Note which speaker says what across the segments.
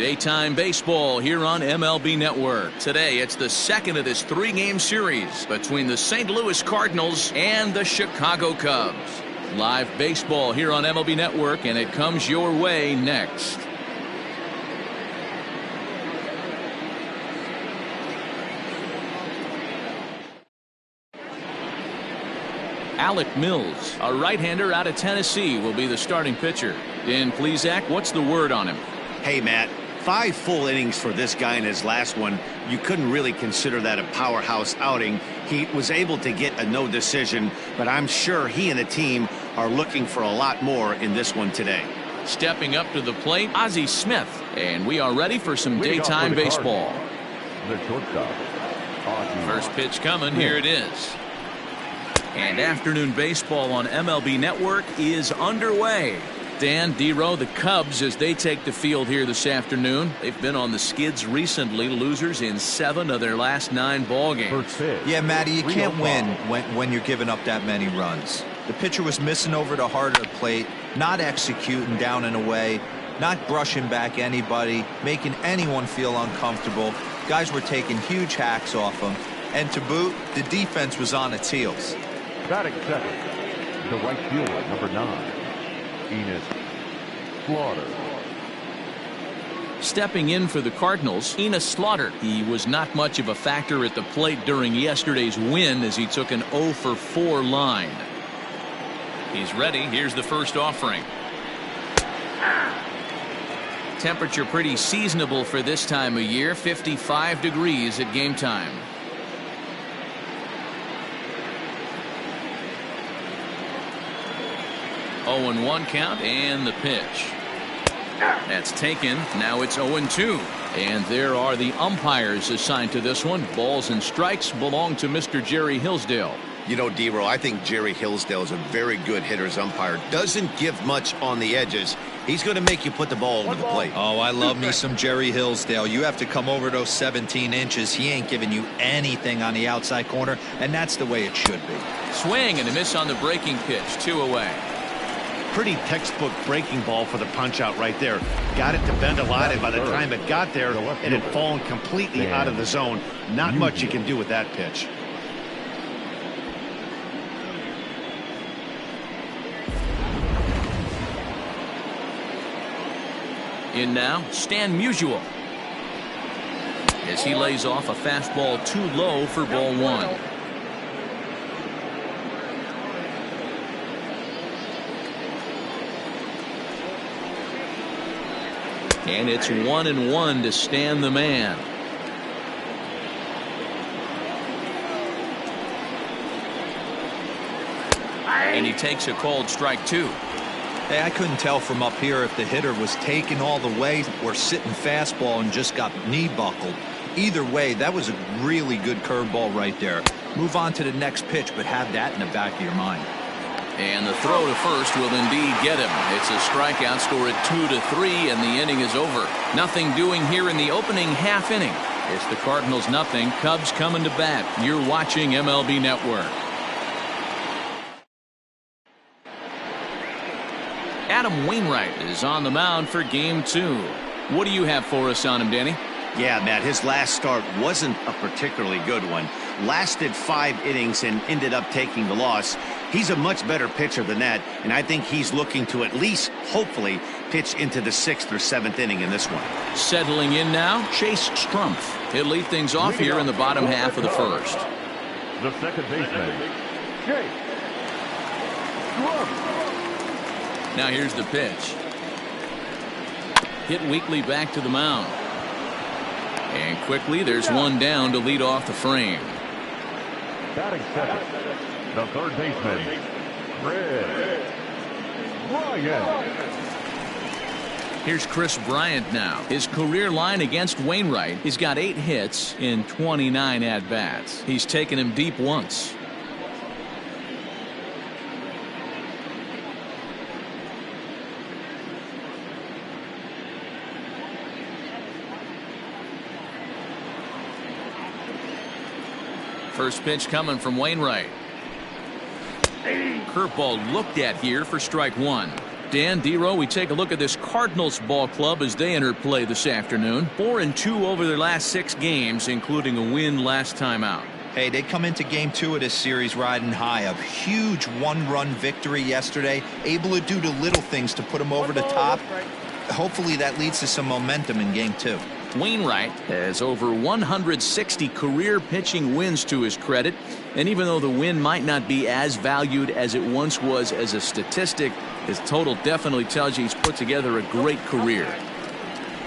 Speaker 1: Daytime baseball here on MLB Network. Today, it's the second of this three-game series between the St. Louis Cardinals and the Chicago Cubs. Live baseball here on MLB Network, and it comes your way next. Alec Mills, a right-hander out of Tennessee, will be the starting pitcher. Dan Plesac, what's the word on him?
Speaker 2: Hey, Matt, 5 full innings for this guy in his last one. You couldn't really consider that a powerhouse outing. He was able to get a no decision, but I'm sure he and the team are looking for a lot more in this one today.
Speaker 1: Stepping up to the plate, Ozzie Smith, and we are ready for some daytime baseball.
Speaker 3: The shortstop.
Speaker 1: First pitch coming, here it is. And afternoon baseball on MLB Network is underway. Dan, D-Row, the Cubs, as they take the field here this afternoon. They've been on the skids recently, losers in 7 of their last 9 ball games.
Speaker 4: Yeah, Matty, you can't win when you're giving up that many runs. The pitcher was missing over the heart of the plate, not executing down and away, not brushing back anybody, making anyone feel uncomfortable. Guys were taking huge hacks off him. And to boot, the defense was on its heels.
Speaker 3: Batting second, the right fielder, number 9, Enos Slaughter.
Speaker 1: Stepping in for the Cardinals, Enos Slaughter. He was not much of a factor at the plate during yesterday's win as he took an 0 for 4 line. He's ready. Here's the first offering. Temperature pretty seasonable for this time of year, 55 degrees at game time. 0-1 count, and the pitch. That's taken. Now it's 0-2. And there are the umpires assigned to this one. Balls and strikes belong to Mr. Jerry Hillsdale.
Speaker 2: You know, D-Row, I think Jerry Hillsdale is a very good hitter's umpire. Doesn't give much on the edges. He's going to make you put the ball over the plate.
Speaker 4: Oh, I love me some Jerry Hillsdale. You have to come over those 17 inches. He ain't giving you anything on the outside corner, and that's the way it should be.
Speaker 1: Swing and a miss on the breaking pitch. 2 away.
Speaker 2: Pretty textbook breaking ball for the punch out right there. Got it to bend a lot, and by the time it got there, it had fallen completely out of the zone. Not much you can do with that pitch.
Speaker 1: In now, Stan Musial, as he lays off a fastball too low for ball 1. And it's 1-1 to Stan the man. And he takes a called strike 2.
Speaker 4: Hey, I couldn't tell from up here if the hitter was taking all the way or sitting fastball and just got knee buckled. Either way, that was a really good curveball right there. Move on to the next pitch, but have that in the back of your mind.
Speaker 1: And the throw to first will indeed get him. It's a strikeout, score at 2-3, and the inning is over. Nothing doing here in the opening half inning. It's the Cardinals nothing, Cubs coming to bat. You're watching MLB Network. Adam Wainwright is on the mound for game 2. What do you have for us on him, Danny?
Speaker 2: Yeah, Matt, his last start wasn't a particularly good one. Lasted 5 innings and ended up taking the loss. He's a much better pitcher than that, and I think he's looking to at least, hopefully, pitch into the 6th or 7th inning in this one. Settling in now, Chase Strumpf.
Speaker 1: He'll lead things off here in the bottom half of the first.
Speaker 3: The second baseman, Chase Strumpf.
Speaker 1: Now here's the pitch. Hit weakly back to the mound. And quickly there's one down to lead off the frame.
Speaker 3: Batting second, the third baseman, Chris Bryant.
Speaker 1: Here's Chris Bryant now. His career line against Wainwright. He's got 8 hits in 29 at-bats. He's taken him deep once. First pitch coming from Wainwright. Curveball looked at here for strike 1. Dan, D-Row, we take a look at this Cardinals ball club as they enter play this afternoon. 4-2 over their last 6 games, including a win last time out.
Speaker 4: Hey, they come into game 2 of this series riding high. A huge one-run victory yesterday, able to do the little things to put them over the top. Hopefully that leads to some momentum in game 2.
Speaker 1: Wainwright has over 160 career pitching wins to his credit, and even though the win might not be as valued as it once was as a statistic, his total definitely tells you he's put together a great career.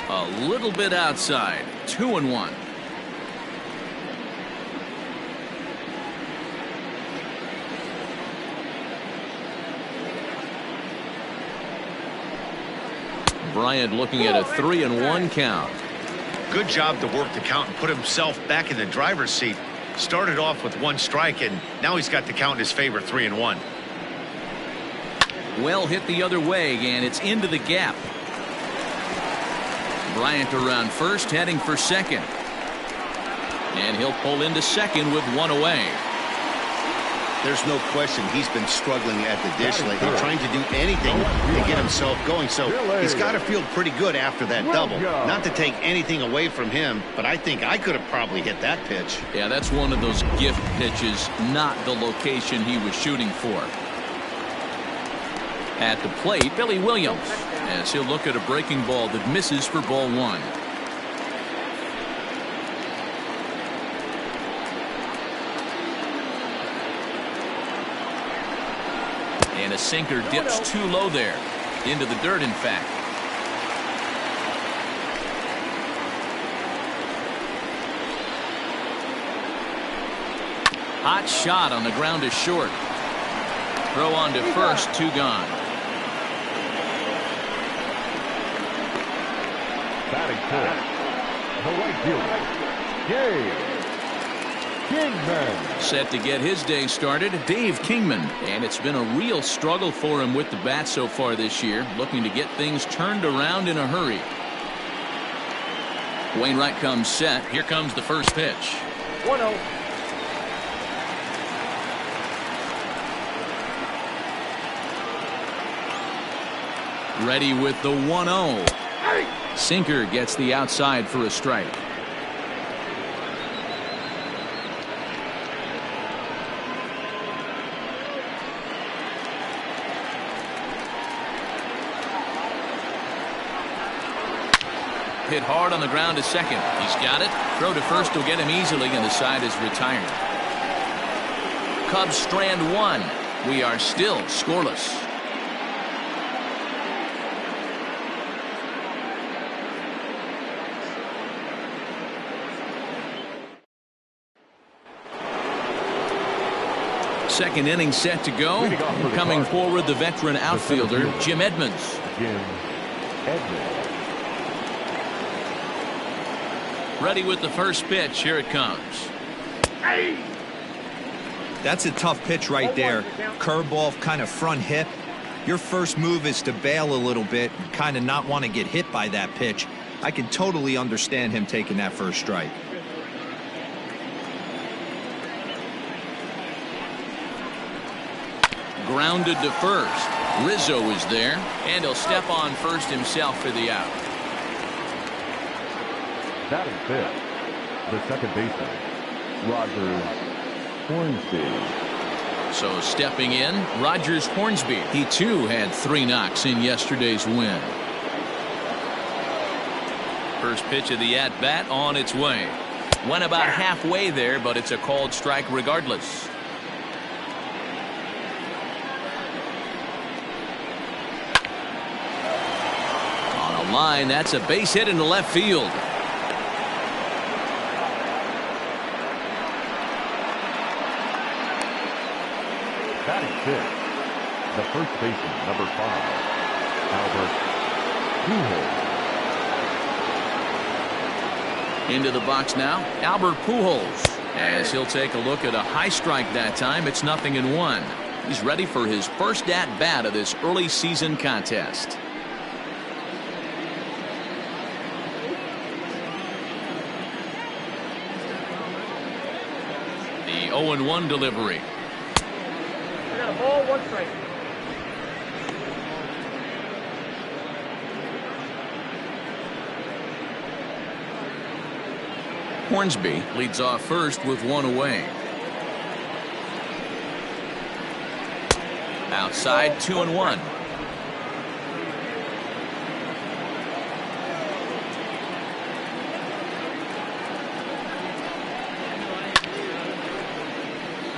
Speaker 1: A little bit outside, 2-1. Bryant looking at a 3-1 count.
Speaker 2: Good job to work the count and put himself back in the driver's seat. Started off with 1 strike, and now he's got the count in his favor, 3-1.
Speaker 1: Well hit the other way, and it's into the gap. Bryant around first, heading for second. And he'll pull into second with 1 away.
Speaker 2: There's no question he's been struggling at the dish lately, trying to do anything to get himself going. So he's got to feel pretty good after that double. Not to take anything away from him, but I think I could have probably hit that pitch.
Speaker 1: Yeah, that's one of those gift pitches, not the location he was shooting for. At the plate, Billy Williams, as he'll look at a breaking ball that misses for ball 1. And a sinker dips too low there. Into the dirt, in fact. Hot shot on the ground is short. Throw on to first, 2 gone.
Speaker 3: Batting fifth, the right fielder, Dave Kingman.
Speaker 1: Set to get his day started, Dave Kingman. And it's been a real struggle for him with the bat so far this year, looking to get things turned around in a hurry. Wainwright comes set. Here comes the first pitch.
Speaker 3: 1-0.
Speaker 1: Ready with the 1-0. Sinker gets the outside for a strike. Hit hard on the ground to second. He's got it. Throw to first will get him easily, and the side is retired. Cubs strand 1. We are still scoreless. Second inning set to go. Coming forward, the veteran outfielder, Jim Edmonds. Ready with the first pitch. Here it comes.
Speaker 4: That's a tough pitch right there. Curveball, kind of front hip. Your first move is to bail a little bit and kind of not want to get hit by that pitch. I can totally understand him taking that first strike.
Speaker 1: Grounded to first. Rizzo is there, and he'll step on first himself for the out.
Speaker 3: Batting fifth, the second baseman, Rogers Hornsby.
Speaker 1: So stepping in, Rogers Hornsby. He too had 3 knocks in yesterday's win. First pitch of the at-bat on its way. Went about halfway there, but it's a called strike regardless. On a line, that's a base hit into left field.
Speaker 3: Batting fifth, the first baseman, number 5, Albert Pujols.
Speaker 1: Into the box now, Albert Pujols. As he'll take a look at a high strike that time, it's 0-1. He's ready for his first at-bat of this early season contest. The 0-1 delivery.
Speaker 5: Ball, 1 strike.
Speaker 1: Hornsby leads off first with one away. Outside, 2-1.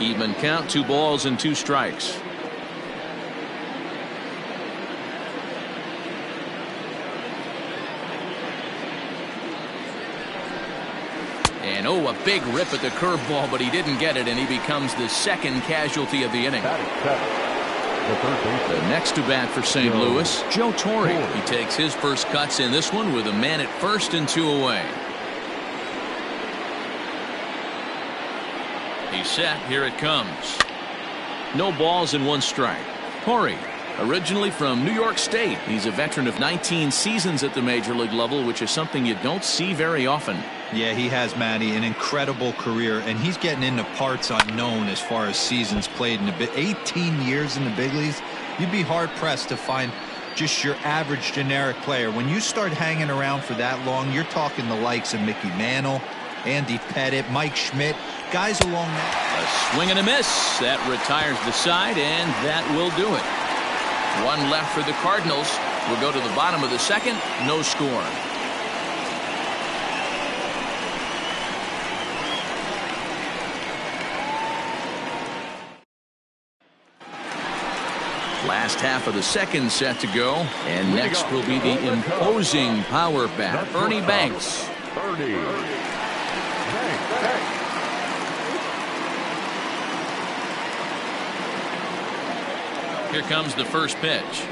Speaker 1: Even count, 2 balls and 2 strikes. And a big rip at the curveball, but he didn't get it, and he becomes the second casualty of the inning. The next to bat for St. Louis, Joe Torre. He takes his first cuts in this one with a man at first and 2 away. He's set. Here it comes. No balls and 1 strike. Torre, originally from New York State. He's a veteran of 19 seasons at the major league level, which is something you don't see very often.
Speaker 4: Yeah, he has, Matty, an incredible career, and he's getting into parts unknown as far as seasons played in 18 years in the big leagues. You'd be hard-pressed to find just your average generic player. When you start hanging around for that long, you're talking the likes of Mickey Mantle, Andy Pettitte, Mike Schmidt, guys along that.
Speaker 1: A swing and a miss. That retires the side, and that will do it. 1 left for the Cardinals. We'll go to the bottom of the second. No score. Last half of the second set to go, and next will be the imposing power bat, Ernie Banks. Here comes the first pitch.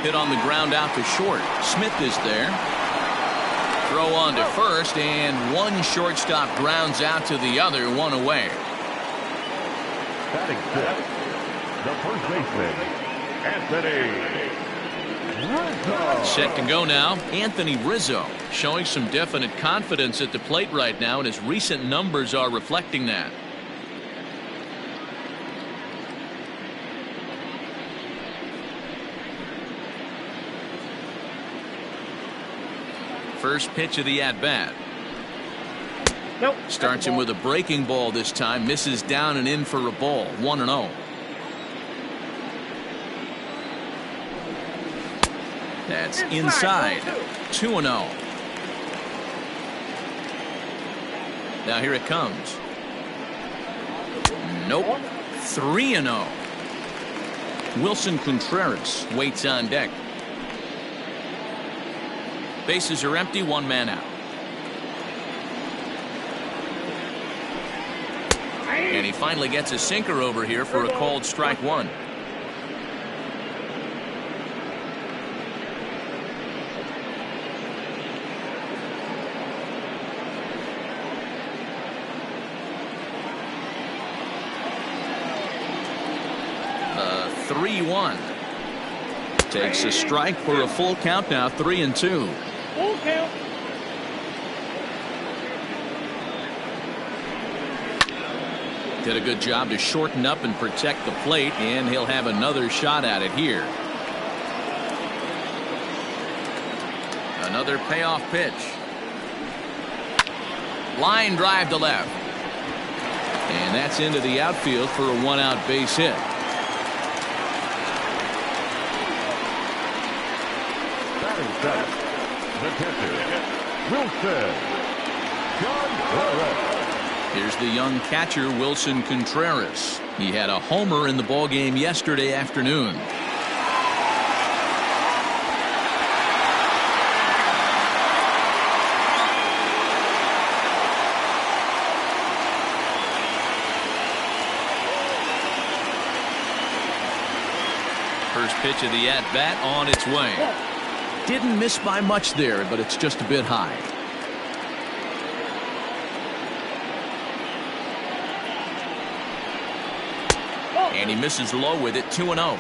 Speaker 1: Hit on the ground out to short. Smith is there. Throw on to first, and 1 shortstop grounds out to the other, 1 away.
Speaker 3: Batting fifth, the first baseman, Anthony Rizzo.
Speaker 1: Set to go now, Anthony Rizzo, showing some definite confidence at the plate right now, and his recent numbers are reflecting that. First pitch of the at-bat.
Speaker 5: Nope.
Speaker 1: Starts him with a breaking ball this time. Misses down and in for a ball. 1-0. That's inside. 2-0. Now here it comes. Nope. 3-0. Wilson Contreras waits on deck. Bases are empty, 1 man out. And he finally gets a sinker over here for a called strike 1. The 3-1. Takes a strike for a full count now, 3-2.
Speaker 5: Full count.
Speaker 1: Did a good job to shorten up and protect the plate, and he'll have another shot at it here. Another payoff pitch. Line drive to left. And that's into the outfield for a 1-out base hit.
Speaker 3: Batting seventh, the catcher, Wilson Contreras.
Speaker 1: Here's the young catcher, Wilson Contreras. He had a homer in the ballgame yesterday afternoon. First pitch of the at-bat on its way. Didn't miss by much there, but it's just a bit high. And he misses low with it, 2-0.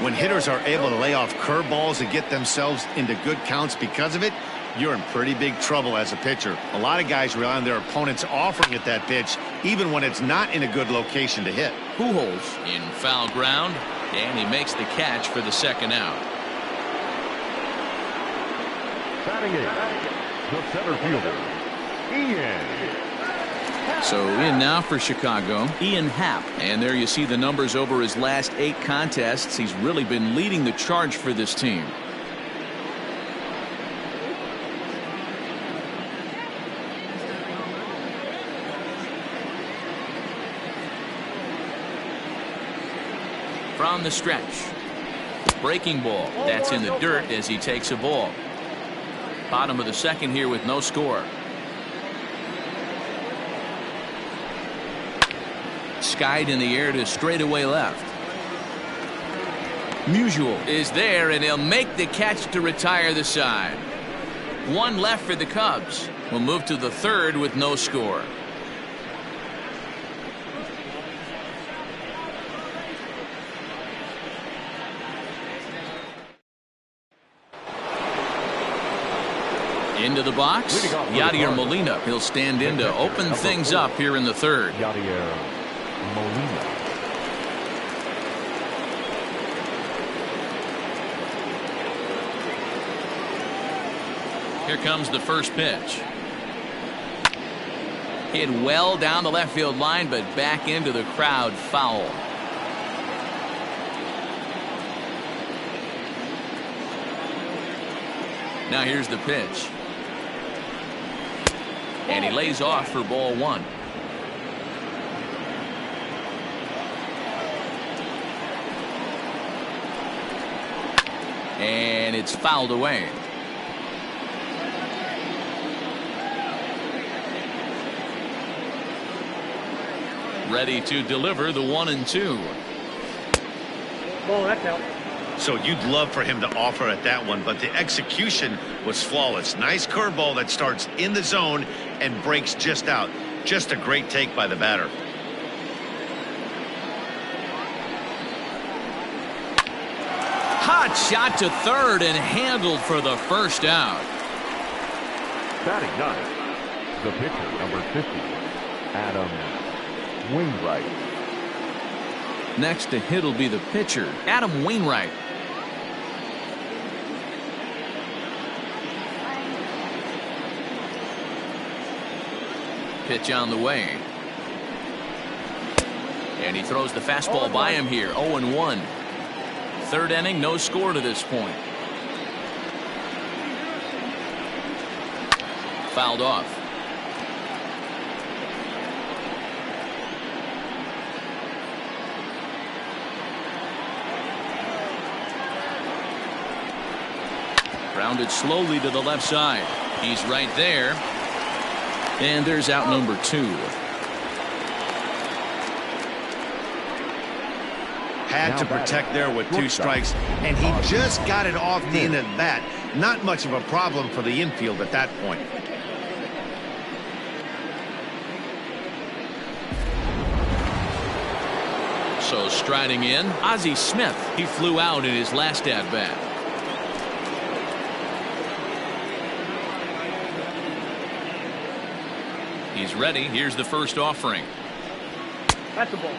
Speaker 2: When hitters are able to lay off curveballs and get themselves into good counts because of it, you're in pretty big trouble as a pitcher. A lot of guys rely on their opponents offering at that pitch, even when it's not in a good location to hit.
Speaker 1: Pujols in foul ground, and he makes the catch for the second out.
Speaker 3: Batting eighth, the center fielder, Ian.
Speaker 1: So in now for Chicago, Ian Happ. And there you see the numbers over his last 8 contests. He's really been leading the charge for this team. From the stretch. Breaking ball. That's in the dirt as he takes a ball. Bottom of the second here with no score. Skied in the air to straightaway left. Musial is there, and he'll make the catch to retire the side. 1 left for the Cubs. We'll move to the third with no score. Into the box, Yadier Molina. He'll stand in to open things up here in the third.
Speaker 3: Yadier Molina.
Speaker 1: Here comes the first pitch. Hit well down the left field line, but back into the crowd, foul. Now here's the pitch. And he lays off for ball 1. And it's fouled away. Ready to deliver the 1-2.
Speaker 5: Ball, that's out.
Speaker 2: So you'd love for him to offer at that one, but the execution was flawless. Nice curveball that starts in the zone and breaks just out. Just a great take by the batter.
Speaker 1: Hot shot to third and handled for the first out.
Speaker 3: Batting 9th, the pitcher, number 50, Adam Wainwright.
Speaker 1: Next to hit will be the pitcher, Adam Wainwright. Pitch on the way. And he throws the fastball by him here. 0-1. Third inning, no score to this point. Fouled off. Grounded slowly to the left side. He's right there. And there's out number 2.
Speaker 2: Had to protect there with 2 strikes, and he just got it off the end of the bat. Not much of a problem for the infield at that point.
Speaker 1: So striding in, Ozzie Smith. He flew out in his last at-bat. He's ready. Here's the first offering.
Speaker 5: That's the ball.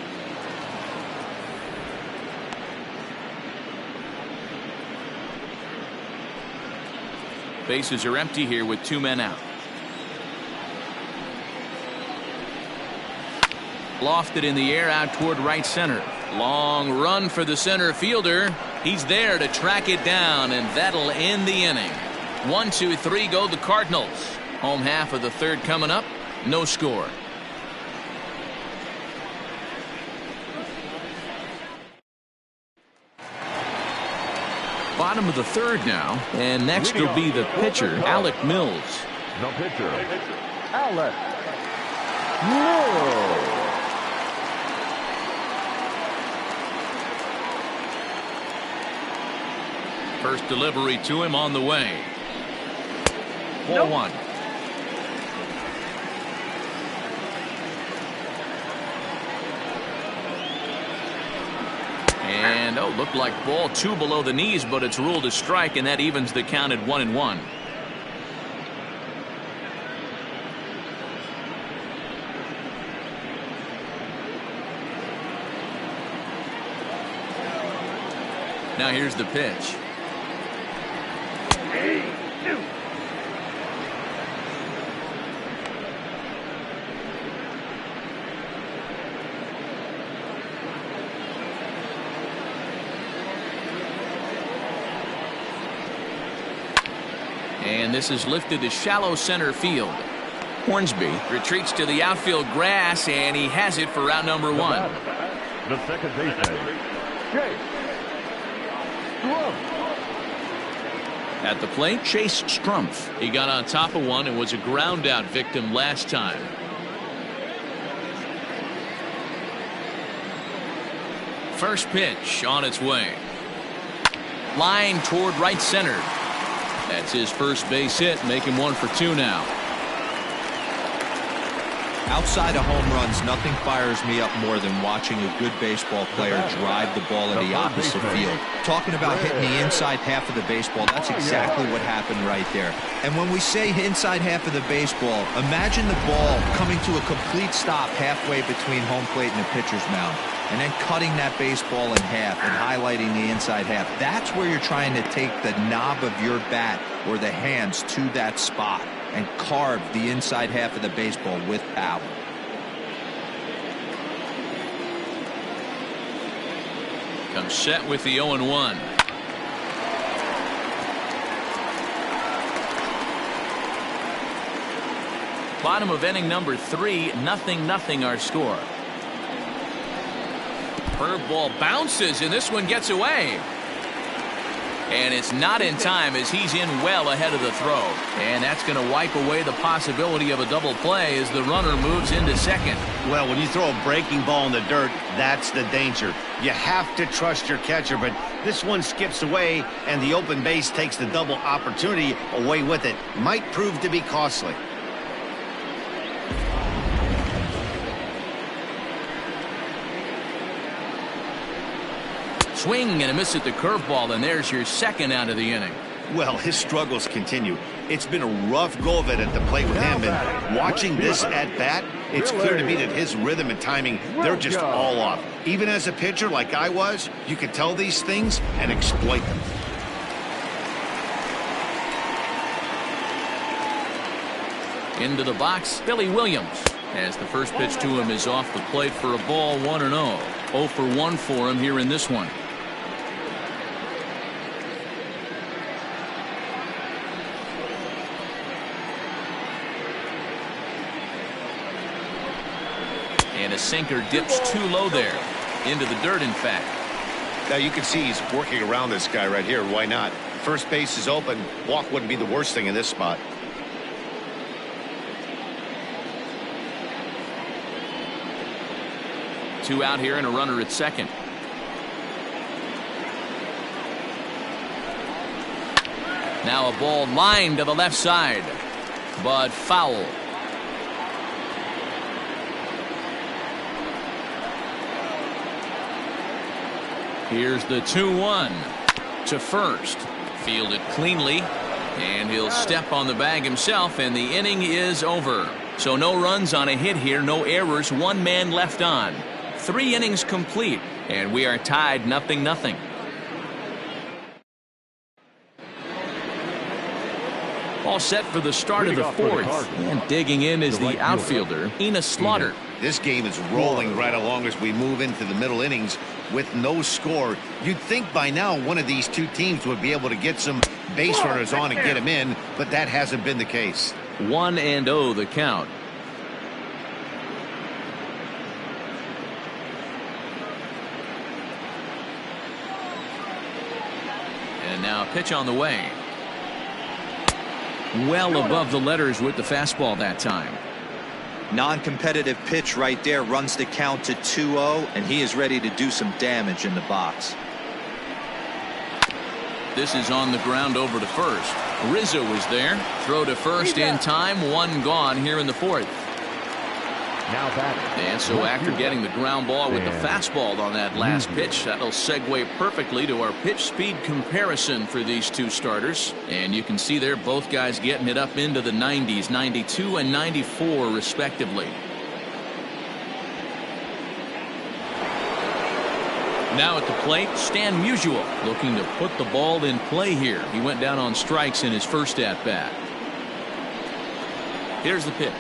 Speaker 1: Bases are empty here with 2 men out. Lofted in the air out toward right center. Long run for the center fielder. He's there to track it down, and that'll end the inning. 1, 2, 3 go the Cardinals. Home half of the third coming up. No score. Bottom of the third now, and next will be the pitcher, Alec Mills.
Speaker 3: The pitcher, Alec Mills.
Speaker 1: First delivery to him on the way. Ball 1. And looked like ball 2 below the knees, but it's ruled a strike, and that evens the count at 1-1. Now here's the pitch. And this is lifted to shallow center field. Hornsby retreats to the outfield grass, and he has it for out number one.
Speaker 3: The second baseman, Chase Strumpf.
Speaker 1: At the plate, Chase Strumpf. He got on top of one and was a ground out victim last time. First pitch on its way. Line toward right center. That's his first base hit, making 1 for 2 now.
Speaker 4: Outside of home runs, nothing fires me up more than watching a good baseball player drive the ball in the opposite field. Talking about hitting the inside half of the baseball, that's exactly what happened right there. And when we say inside half of the baseball, imagine the ball coming to a complete stop halfway between home plate and the pitcher's mound, and then cutting that baseball in half and highlighting the inside half. That's where you're trying to take the knob of your bat or the hands to that spot and carve the inside half of the baseball with power.
Speaker 1: Comes set with the 0-1. Bottom of inning number 3, 0-0 our score. Curveball bounces, and this one gets away. And it's not in time as he's in well ahead of the throw. And that's going to wipe away the possibility of a double play as the runner moves into second.
Speaker 2: Well, when you throw a breaking ball in the dirt, that's the danger. You have to trust your catcher, but this one skips away, and the open base takes the double opportunity away with it. Might prove to be costly.
Speaker 1: Swing and a miss at the curveball, and there's your second out of the inning.
Speaker 2: Well, his struggles continue. It's been a rough go of it at the plate with him, and watching this at bat, it's clear to me that his rhythm and timing, they're just all off. Even as a pitcher like I was, you could tell these things and exploit them.
Speaker 1: Into the box, Billy Williams, as the first pitch to him is off the plate for a ball, 1-0. 0 for 1 for him here in this one. And a sinker dips too low there. Into the dirt, in fact.
Speaker 2: Now you can see he's working around this guy right here. Why not? First base is open. Walk wouldn't be the worst thing in this spot.
Speaker 1: Two out here and a runner at second. Now a ball lined to the left side, but foul. Here's the 2-1 to first. Fielded cleanly, and he'll step on the bag himself, and the inning is over. So no runs on a hit here, no errors, 1 man left on. 3 innings complete, and we are tied 0-0. All set for the start of the 4th, and digging in is the outfielder, Enos Slaughter.
Speaker 2: This game is rolling right along as we move into the middle innings with no score. You'd think by now one of these two teams would be able to get some base runners on and get them in, but that hasn't been the case.
Speaker 1: 1-0 the count. And now a pitch on the way. Well above the letters with the fastball that time.
Speaker 4: Non-competitive pitch right there, runs the count to 2-0, and he is ready to do some damage in the box.
Speaker 1: This is on the ground over to first. Rizzo is there. Throw to first in time. 1 gone here in the 4th.
Speaker 3: Now batting.
Speaker 1: And so after getting the ground ball with the fastball on that last pitch, that'll segue perfectly to our pitch speed comparison for these two starters. And you can see there both guys getting it up into the 90s, 92 and 94 respectively. Now at the plate, Stan Musial looking to put the ball in play here. He went down on strikes in his first at bat. Here's the pitch.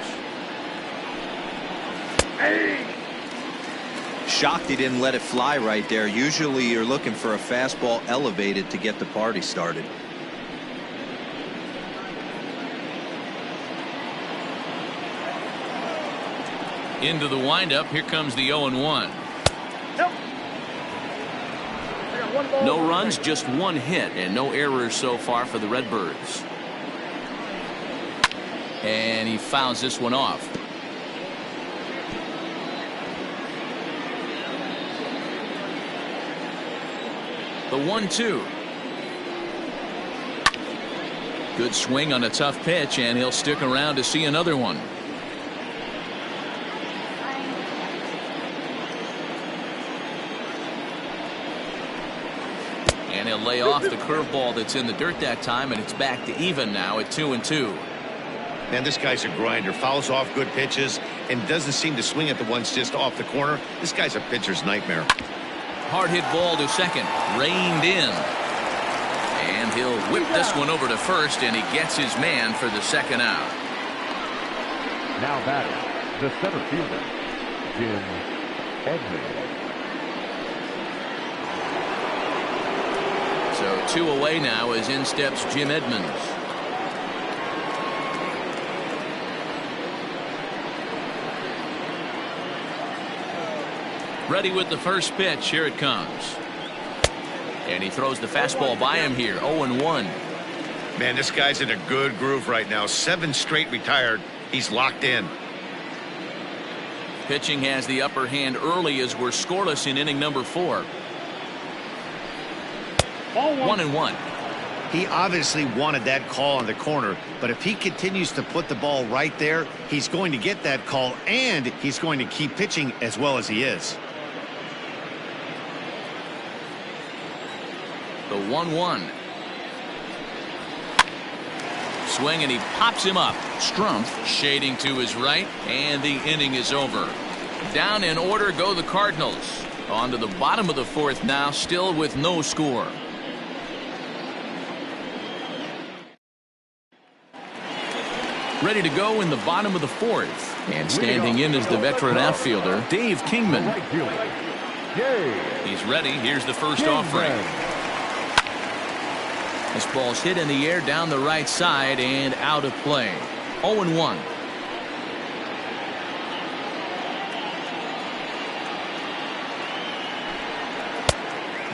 Speaker 4: Shocked he didn't let it fly right there. Usually you're looking for a fastball elevated to get the party started.
Speaker 1: Into the windup. Here comes the 0-1.
Speaker 5: Nope. I got one ball.
Speaker 1: No runs, just one hit, and no errors so far for the Redbirds. And he fouls this one off. The 1-2. Good swing on a tough pitch, and he'll stick around to see another one. And he'll lay off the curveball that's in the dirt that time, and it's back to even now at 2-2.
Speaker 2: Man, this guy's a grinder. Fouls off good pitches and doesn't seem to swing at the ones just off the corner. This guy's a pitcher's nightmare.
Speaker 1: Hard hit ball to second. Reined in. And he'll whip this one over to first, and he gets his man for the second out.
Speaker 3: Now batting, the center fielder, Jim Edmonds.
Speaker 1: So 2 away now as in steps Jim Edmonds. Ready with the first pitch. Here it comes. And he throws the fastball by him here. 0-1.
Speaker 2: Man, this guy's in a good groove right now. 7 straight retired. He's locked in.
Speaker 1: Pitching has the upper hand early as we're scoreless in inning number 4. 1-1.
Speaker 2: He obviously wanted that call on the corner, but if he continues to put the ball right there, he's going to get that call, and he's going to keep pitching as well as he is.
Speaker 1: The 1-1. Swing, and he pops him up. Strumpf shading to his right, and the inning is over. Down in order go the Cardinals. On to the bottom of the 4th now, still with no score. Ready to go in the bottom of the 4th. And standing in is the veteran outfielder, Dave Kingman. He's ready. Here's the first offering. This ball's hit in the air down the right side and out of play. 0-1.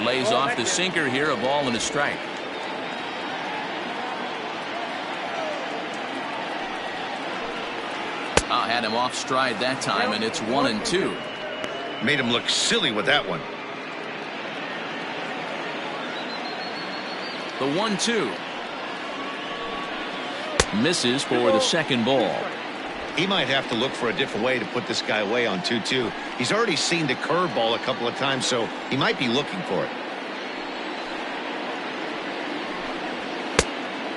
Speaker 1: Lays off the sinker here, a ball and a strike. Had him off stride that time, and it's 1-2.
Speaker 2: Made him look silly with that one.
Speaker 1: The 1-2. Misses for the second ball.
Speaker 2: He might have to look for a different way to put this guy away on 2-2. He's already seen the curveball a couple of times, so he might be looking for it.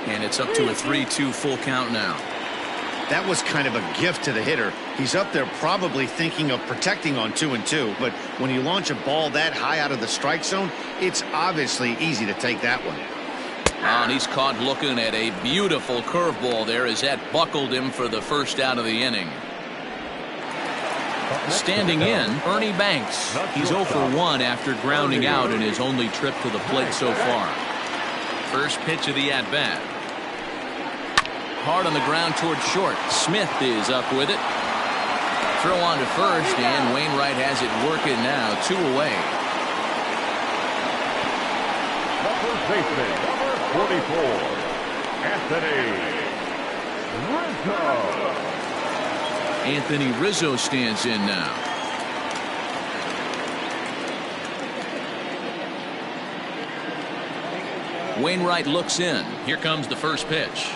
Speaker 1: And it's up to a 3-2 full count now.
Speaker 2: That was kind of a gift to the hitter. He's up there probably thinking of protecting on 2-2, but when you launch a ball that high out of the strike zone, it's obviously easy to take that one.
Speaker 1: And he's caught looking at a beautiful curveball there as that buckled him for the first out of the inning. Standing in, Ernie Banks. He's 0 for 1 after grounding out in his only trip to the plate so far. First pitch of the at-bat. Hard on the ground toward short. Smith is up with it. Throw on to first, and Wainwright has it working now. 2 away.
Speaker 3: The first baseman, number 44, Anthony
Speaker 1: Anthony
Speaker 3: Rizzo.
Speaker 1: Rizzo stands in now. Wainwright looks in. Here comes the first pitch.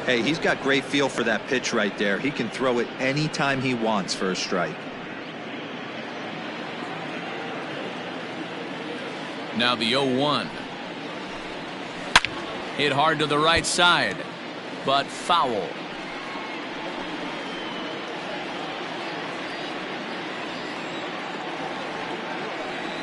Speaker 4: Hey, he's got great feel for that pitch right there. He can throw it anytime he wants for a strike.
Speaker 1: Now the 0-1. Hit hard to the right side, but foul.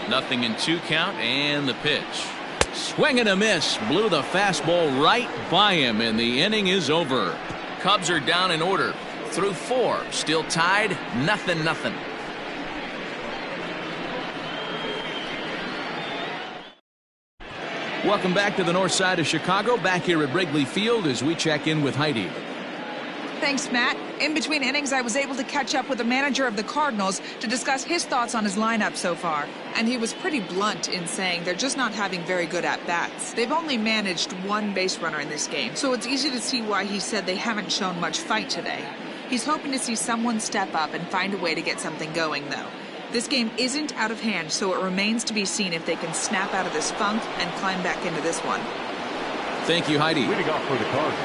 Speaker 1: Nothing in 2 count, and the pitch. Swing and a miss. Blew the fastball right by him, and the inning is over. Cubs are down in order. Through 4. Still tied. 0-0. Welcome back to the north side of Chicago. Back here at Wrigley Field as we check in with Heidi.
Speaker 6: Thanks, Matt. In between innings, I was able to catch up with the manager of the Cardinals to discuss his thoughts on his lineup so far. And he was pretty blunt in saying they're just not having very good at-bats. They've only managed one base runner in this game, so it's easy to see why he said they haven't shown much fight today. He's hoping to see someone step up and find a way to get something going, though. This game isn't out of hand, so it remains to be seen if they can snap out of this funk and climb back into this one.
Speaker 1: Thank you, Heidi.
Speaker 3: Leading off for the Cardinals,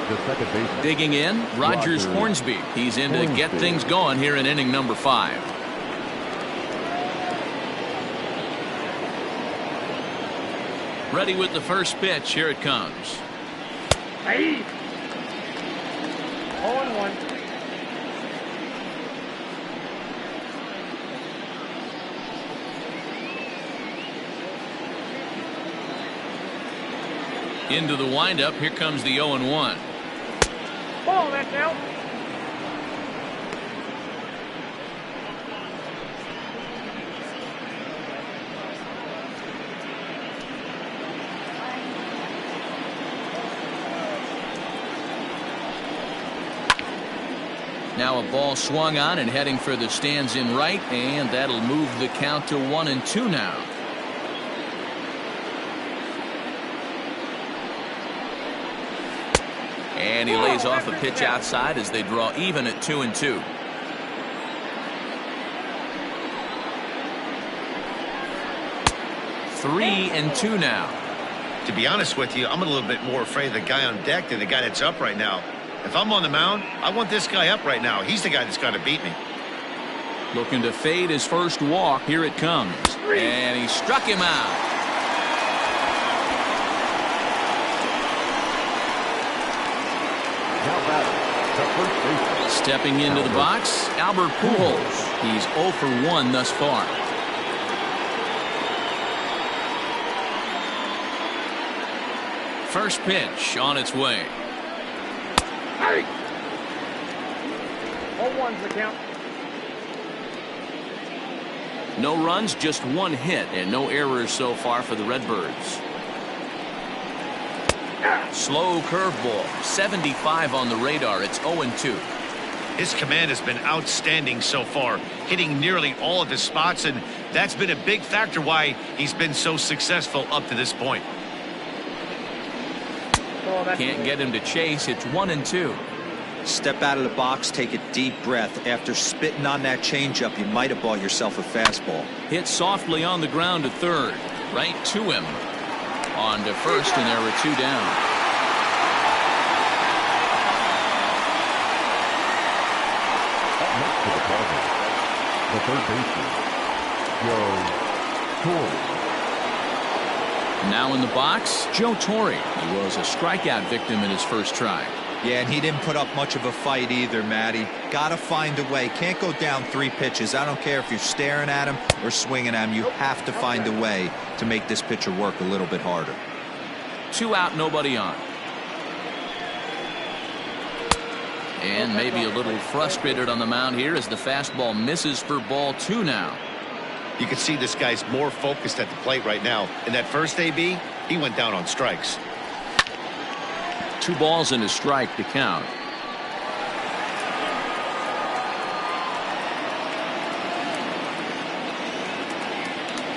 Speaker 3: the second baseman.
Speaker 1: Digging in, Rogers Hornsby. He's in to get things going here in inning number 5. Ready with the first pitch. Here it comes.
Speaker 5: Hey! 0-1.
Speaker 1: Into the windup. Here comes the 0-1.
Speaker 5: Ball, that's out.
Speaker 1: Now a ball swung on and heading for the stands in right, and that'll move the count to 1-2 now. And he lays off a pitch outside as they draw even at 2-2. Three and two now.
Speaker 2: To be honest with you, I'm a little bit more afraid of the guy on deck than the guy that's up right now. If I'm on the mound, I want this guy up right now. He's the guy that's got to beat me.
Speaker 1: Looking to fade his first walk. Here it comes. And he struck him out.
Speaker 3: Now batting, the first baseman.
Speaker 1: Stepping into the box, Albert Pujols. He's 0 for 1 thus far. First pitch on its way.
Speaker 5: Hey! 0-1's the count.
Speaker 1: No runs, just one hit, and no errors so far for the Redbirds. Slow curveball, 75 on the radar. It's 0-2.
Speaker 2: His command has been outstanding so far, hitting nearly all of his spots, and that's been a big factor why he's been so successful up to this point.
Speaker 1: Can't get him to chase. It's 1-2.
Speaker 4: Step out of the box, take a deep breath. After spitting on that changeup, you might have bought yourself a fastball.
Speaker 1: Hit softly on the ground to third. Right to him. On to first, and there were 2 down.
Speaker 3: Up next for the Cardinals, the third baseman, Joe Torre.
Speaker 1: Now in the box, Joe Torre. He was a strikeout victim in his first try.
Speaker 4: Yeah, and he didn't put up much of a fight either, Matty. Gotta find a way. Can't go down 3 pitches. I don't care if you're staring at him or swinging at him. You have to find a way to make this pitcher work a little bit harder.
Speaker 1: 2 out, nobody on. And maybe a little frustrated on the mound here as the fastball misses for ball 2 now.
Speaker 2: You can see this guy's more focused at the plate right now. In that first AB, he went down on strikes.
Speaker 1: 2 balls and a strike to count.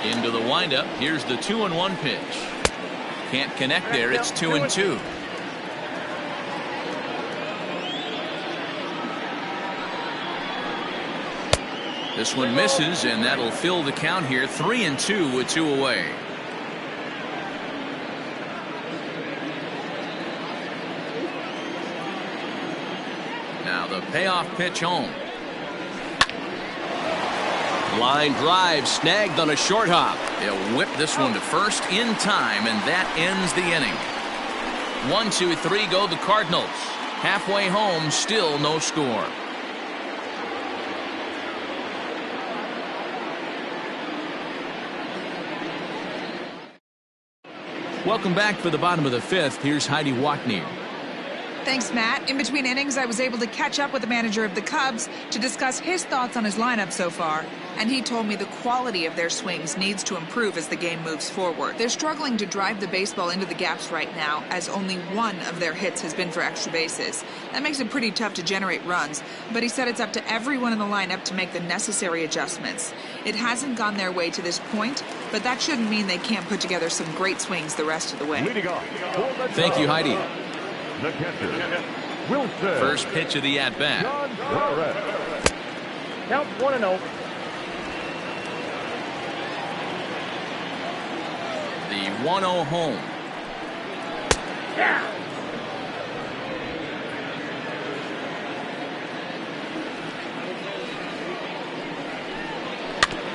Speaker 1: Into the windup. Here's the 2-1 pitch. Can't connect there. It's 2-2. This one misses, and that'll fill the count here. 3-2 with 2 away. Now the payoff pitch home. Line drive snagged on a short hop. They'll whip this one to first in time, and that ends the inning. 1, 2, 3 go the Cardinals. Halfway home, still no score. Welcome back for the bottom of the 5th. Here's Heidi Watney.
Speaker 6: Thanks, Matt. In between innings, I was able to catch up with the manager of the Cubs to discuss his thoughts on his lineup so far. And he told me the quality of their swings needs to improve as the game moves forward. They're struggling to drive the baseball into the gaps right now, as only one of their hits has been for extra bases. That makes it pretty tough to generate runs, but he said it's up to everyone in the lineup to make the necessary adjustments. It hasn't gone their way to this point, but that shouldn't mean they can't put together some great swings the rest of the way.
Speaker 1: Thank you, Heidi.
Speaker 3: The catcher, Wilson.
Speaker 1: First pitch of the at-bat.
Speaker 5: Count 1-0.
Speaker 1: The 1-0 home.
Speaker 5: Yeah.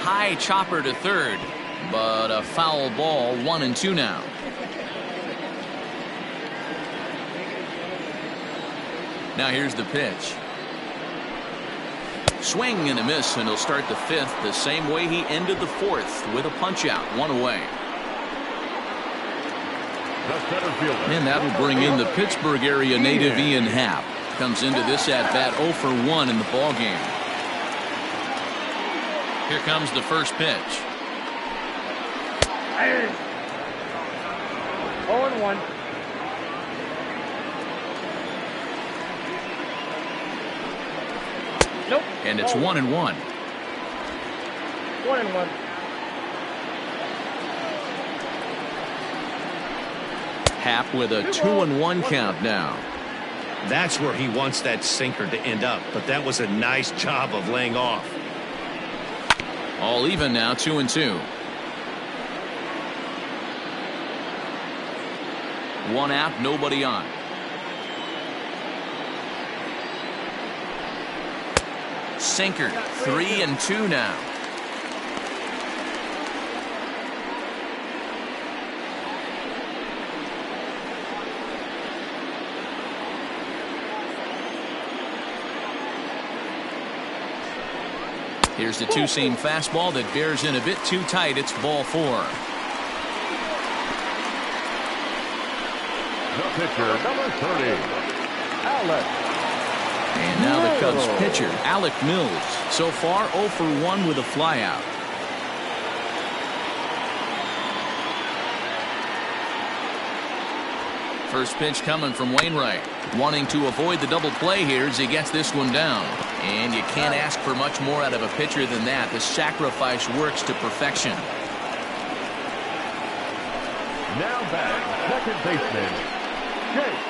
Speaker 1: High chopper to third, but a foul ball. 1-2 now. Now here's the pitch. Swing and a miss, and he'll start the fifth the same way he ended the fourth, with a punch out. 1 away. And that'll bring in the Pittsburgh area native Ian Happ. Comes into this at-bat 0 for 1 in the ball game. Here comes the first pitch.
Speaker 5: 0-1. Nope.
Speaker 1: And it's 1-1.
Speaker 5: 1-1.
Speaker 1: Happ with a 2-1 count now.
Speaker 2: That's where he wants that sinker to end up, but that was a nice job of laying off.
Speaker 1: All even now, 2-2. One out, nobody on. Sinker, 3-2 now. Here's the two-seam fastball that bears in a bit too tight. It's ball 4.
Speaker 3: The pitcher, number 30, Alex.
Speaker 1: And now the Cubs pitcher, Alec Mills. So far 0 for 1 with a flyout. First pitch coming from Wainwright. Wanting to avoid the double play here as he gets this one down. And you can't ask for much more out of a pitcher than that. The sacrifice works to perfection.
Speaker 3: Now back, second baseman, Chase.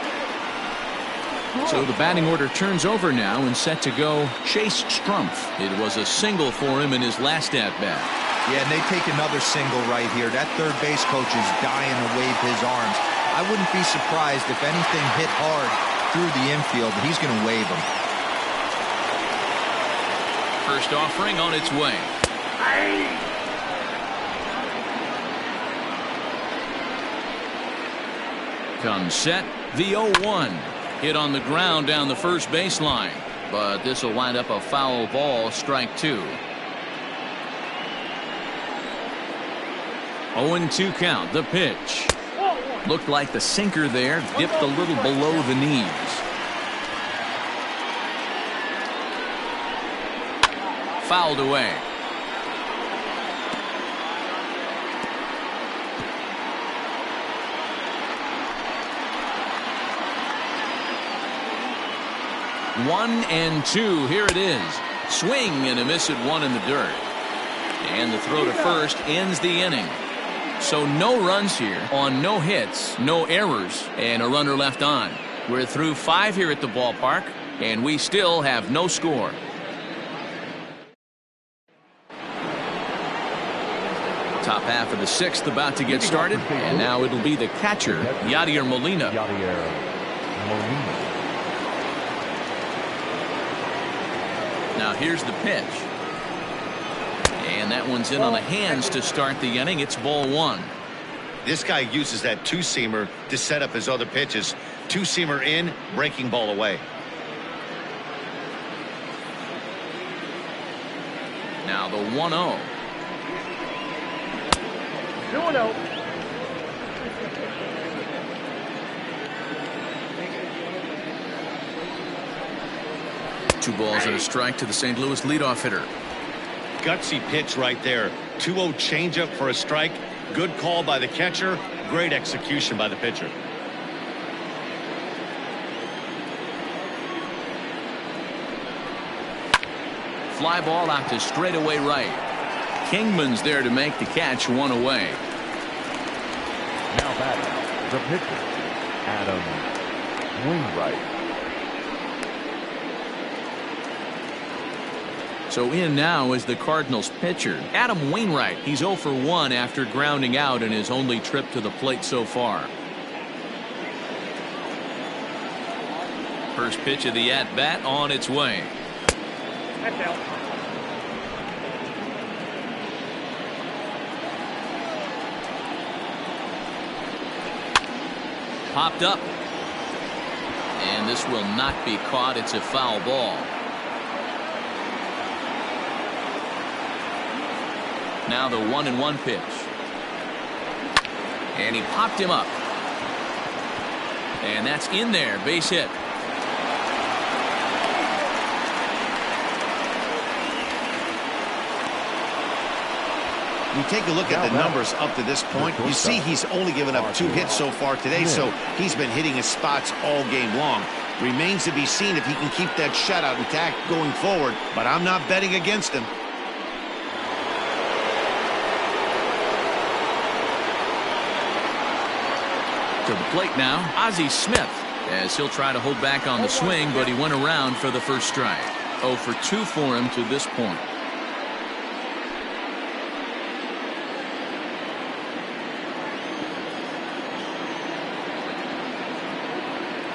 Speaker 1: So the batting order turns over now and set to go Chase Strumpf. It was a single for him in his last at-bat.
Speaker 4: Yeah, and they take another single right here. That third base coach is dying to wave his arms. I wouldn't be surprised if anything hit hard through the infield. He's going to wave them.
Speaker 1: First offering on its way. Comes set. The 0-1. Hit on the ground down the first baseline. But this will wind up a foul ball. Strike 2. 0-2 count. The pitch. Looked like the sinker there dipped a little below the knees. Fouled away. One and two. Here it is. Swing and a miss at 1 in the dirt. And the throw to first ends the inning. So no runs here on no hits, no errors, and a runner left on. We're through 5 here at the ballpark, and we still have no score. Top half of the 6th about to get started, and now it'll be the catcher, Yadier Molina. Now here's the pitch. And that one's in on the hands to start the inning. It's ball 1.
Speaker 2: This guy uses that two-seamer to set up his other pitches. Two-seamer in, breaking ball away.
Speaker 1: Now the 1-0.
Speaker 5: 2-0.
Speaker 1: 2 balls and a strike to the St. Louis leadoff hitter.
Speaker 2: Gutsy pitch right there. 2-0 changeup for a strike. Good call by the catcher. Great execution by the pitcher.
Speaker 1: Fly ball out to straightaway right. Kingman's there to make the catch, 1 away.
Speaker 3: Now batting, the pitcher, Adam Wainwright.
Speaker 1: So in now is the Cardinals pitcher, Adam Wainwright. He's 0 for 1 after grounding out in his only trip to the plate so far. First pitch of the at-bat on its way.
Speaker 5: That's out.
Speaker 1: Popped up. And this will not be caught. It's a foul ball. Now the 1-1 pitch. And he popped him up. And that's in there. Base hit.
Speaker 2: You take a look at the numbers up to this point. You see he's only given up 2 hits so far today, so he's been hitting his spots all game long. Remains to be seen if he can keep that shutout intact going forward, but I'm not betting against him.
Speaker 1: To the plate now, Ozzie Smith, as he'll try to hold back on the swing, but he went around for the first strike. 0 for 2 for him to this point.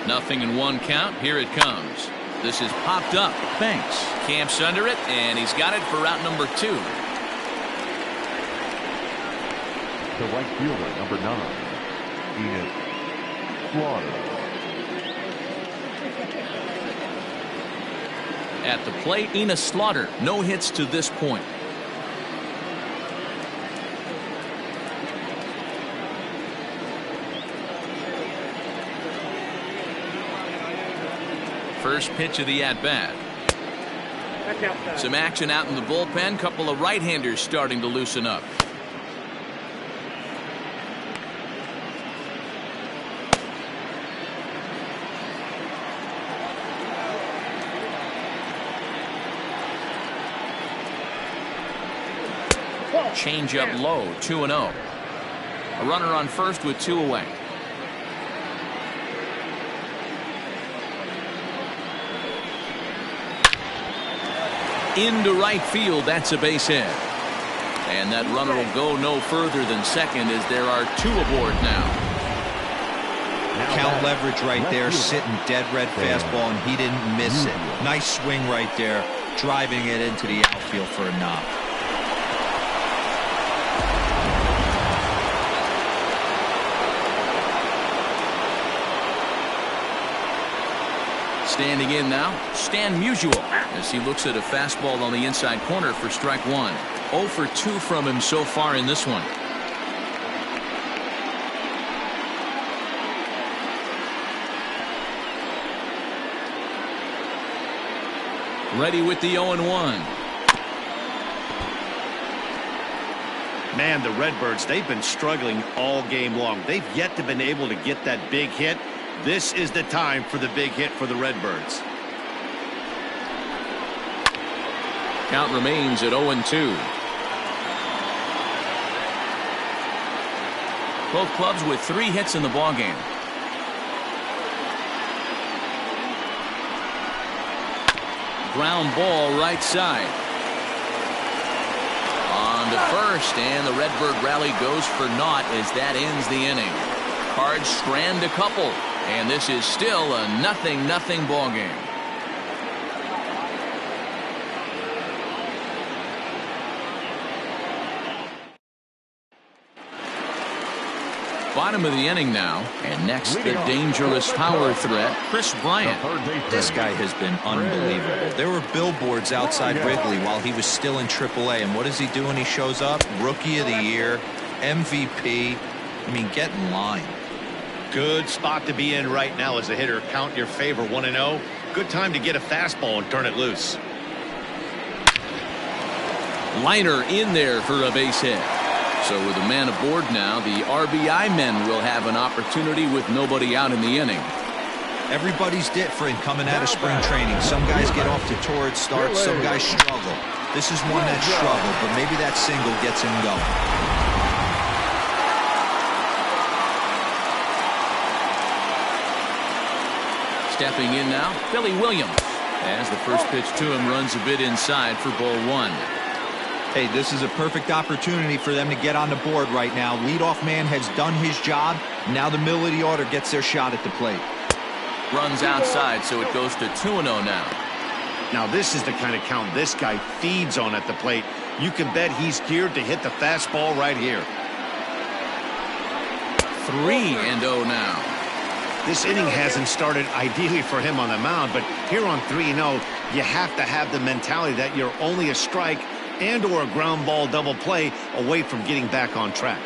Speaker 1: Nothing in 1 count. Here it comes. This is popped up. Banks camps under it, and he's got it for route number 2.
Speaker 3: The right fielder, number 9, Enos Slaughter.
Speaker 1: At the plate, Enos Slaughter. No hits to this point. First pitch of the at-bat.
Speaker 5: That's outside.
Speaker 1: Some action out in the bullpen. Couple of right-handers starting to loosen up. Change up low, 2-0. A runner on first with 2 away. Into right field. That's a base hit. And that runner will go no further than second as there are 2 aboard now.
Speaker 4: Count leverage right there, sitting dead red fastball, and he didn't miss it. Nice swing right there, driving it into the outfield for a knock.
Speaker 1: Standing in now, Stan Musial, as he looks at a fastball on the inside corner for strike 1. 0 for 2 from him so far in this one. Ready with the 0-1.
Speaker 2: Man, the Redbirds, they've been struggling all game long. They've yet to been able to get that big hit. This is the time for the big hit for the Redbirds.
Speaker 1: Count remains at 0-2. Both clubs with 3 hits in the ballgame. Ground ball right side. On to first, and the Redbird rally goes for naught as that ends the inning. Cards strand a couple. And this is still a 0-0 ball game. Bottom of the inning now, and next the dangerous power threat, Chris Bryant.
Speaker 4: This guy has been unbelievable. There were billboards outside Wrigley while he was still in AAA, and what does he do when he shows up? Rookie of the Year, MVP. I mean, get in line.
Speaker 2: Good spot to be in right now as a hitter. Count your favor 1-0. Good time to get a fastball and turn it loose.
Speaker 1: Liner in there for a base hit. So with a man aboard now, the RBI men will have an opportunity with nobody out in the inning.
Speaker 4: Everybody's different coming out of spring training. Some guys get off to torrid starts, some guys struggle. This is one that struggled, but maybe that single gets him going.
Speaker 1: Stepping in now, Billy Williams. As the first pitch to him runs a bit inside for ball one.
Speaker 4: Hey, this is a perfect opportunity for them to get on the board right now. Leadoff man has done his job. Now the middle of the order gets their shot at the plate.
Speaker 1: Runs outside, so it goes to 2-0 now.
Speaker 2: Now this is the kind of count this guy feeds on at the plate. You can bet he's geared to hit the fastball right here.
Speaker 1: 3-0 now.
Speaker 2: This inning hasn't started ideally for him on the mound, but here on 3-0, you have to have the mentality that you're only a strike and or a ground ball double play away from getting back on track.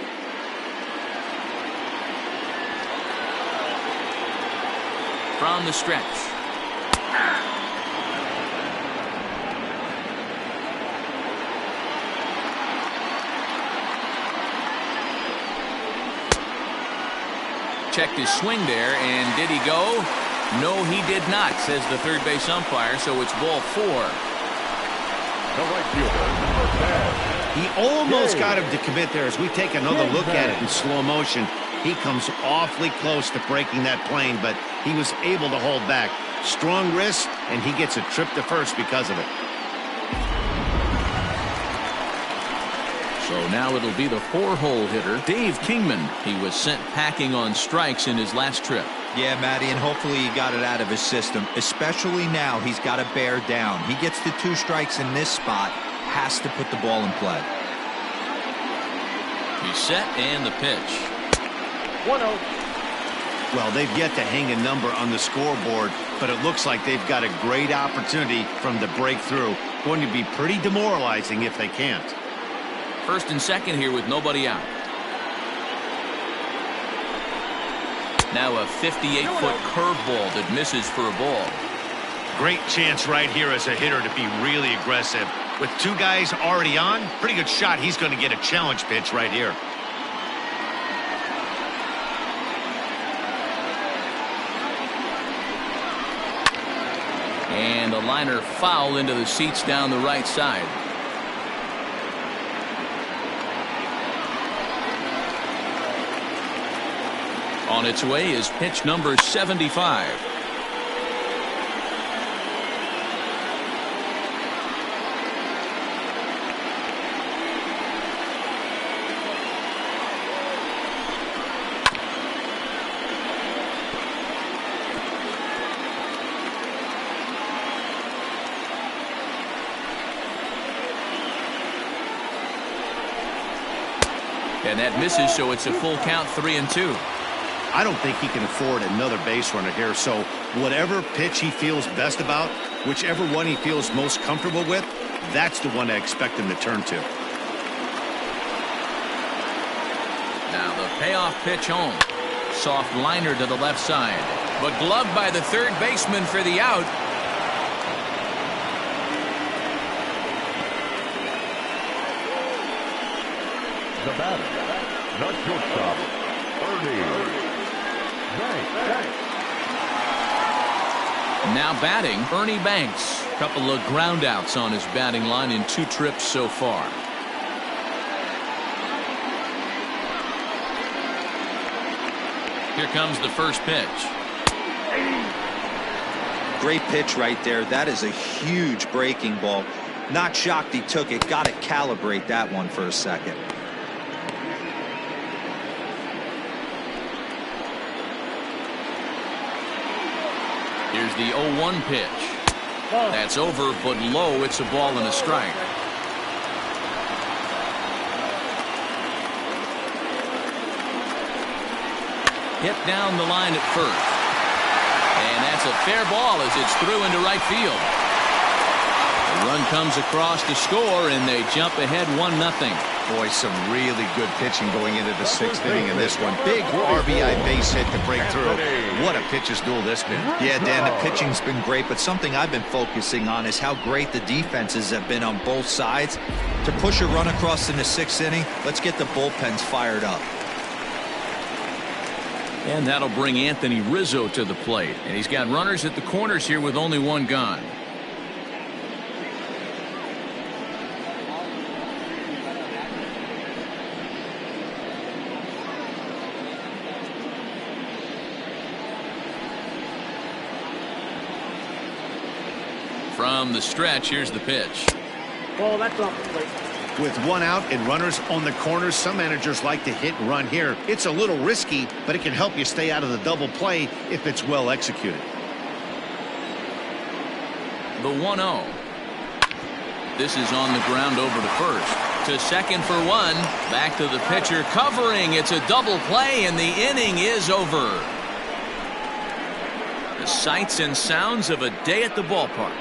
Speaker 1: From the stretch. Checked his swing there, and did he go? No, he did not, says the third base umpire, so it's ball 4.
Speaker 3: The right fielder, number 10.
Speaker 2: He almost got him to commit there. As we take another look at it in slow motion, he comes awfully close to breaking that plane, but he was able to hold back. Strong wrist, and he gets a trip to first because of it.
Speaker 1: So now it'll be the 4-hole hitter, Dave Kingman. He was sent packing on strikes in his last trip.
Speaker 4: Yeah, Matty, and hopefully he got it out of his system. Especially now, he's got to bear down. He gets the 2 strikes in this spot, has to put the ball in play.
Speaker 1: He's set, and the pitch.
Speaker 5: 1-0.
Speaker 2: Well, they've yet to hang a number on the scoreboard, but it looks like they've got a great opportunity from the breakthrough. Going to be pretty demoralizing if they can't.
Speaker 1: First and second here with nobody out. Now a 58-foot curveball that misses for a ball.
Speaker 2: Great chance right here as a hitter to be really aggressive. With 2 guys already on, pretty good shot. He's going to get a challenge pitch right here.
Speaker 1: And a liner foul into the seats down the right side. On its way is pitch number 75. And that misses, so it's a full count, 3-2.
Speaker 2: I don't think he can afford another base runner here, so whatever pitch he feels best about, whichever one he feels most comfortable with, that's the one I expect him to turn to.
Speaker 1: Now the payoff pitch home. Soft liner to the left side, but gloved by the third baseman for the out.
Speaker 3: The batter, the shortstop, Ernie Banks.
Speaker 1: Now batting, Ernie Banks. Couple of ground outs on his batting line in 2 trips so far. Here comes the first pitch.
Speaker 4: Great pitch right there. That is a huge breaking ball. Not shocked he took it. Got to calibrate that one for a second.
Speaker 1: Here's the 0-1 pitch. That's over, but low. It's a ball and a strike. Hit down the line at first. And that's a fair ball as it's through into right field. The run comes across to score, and they jump ahead 1-0.
Speaker 4: Boy, some really good pitching going into the 6th inning in this one. Big RBI base hit to break through.
Speaker 2: What a pitcher's duel this been.
Speaker 4: Yeah, Dan, the pitching's been great, but something I've been focusing on is how great the defenses have been on both sides. To push a run across in the 6th inning, let's get the bullpens fired up.
Speaker 1: And that'll bring Anthony Rizzo to the plate. And he's got runners at the corners here with only one gone. From the stretch, here's the pitch.
Speaker 5: Ball, that's off the plate.
Speaker 2: With one out and runners on the corners, some managers like to hit and run here. It's a little risky, but it can help you stay out of the double play if it's well executed.
Speaker 1: The 1-0. This is on the ground over to first. To second for one. Back to the pitcher covering. It's a double play, and the inning is over. The sights and sounds of a day at the ballpark.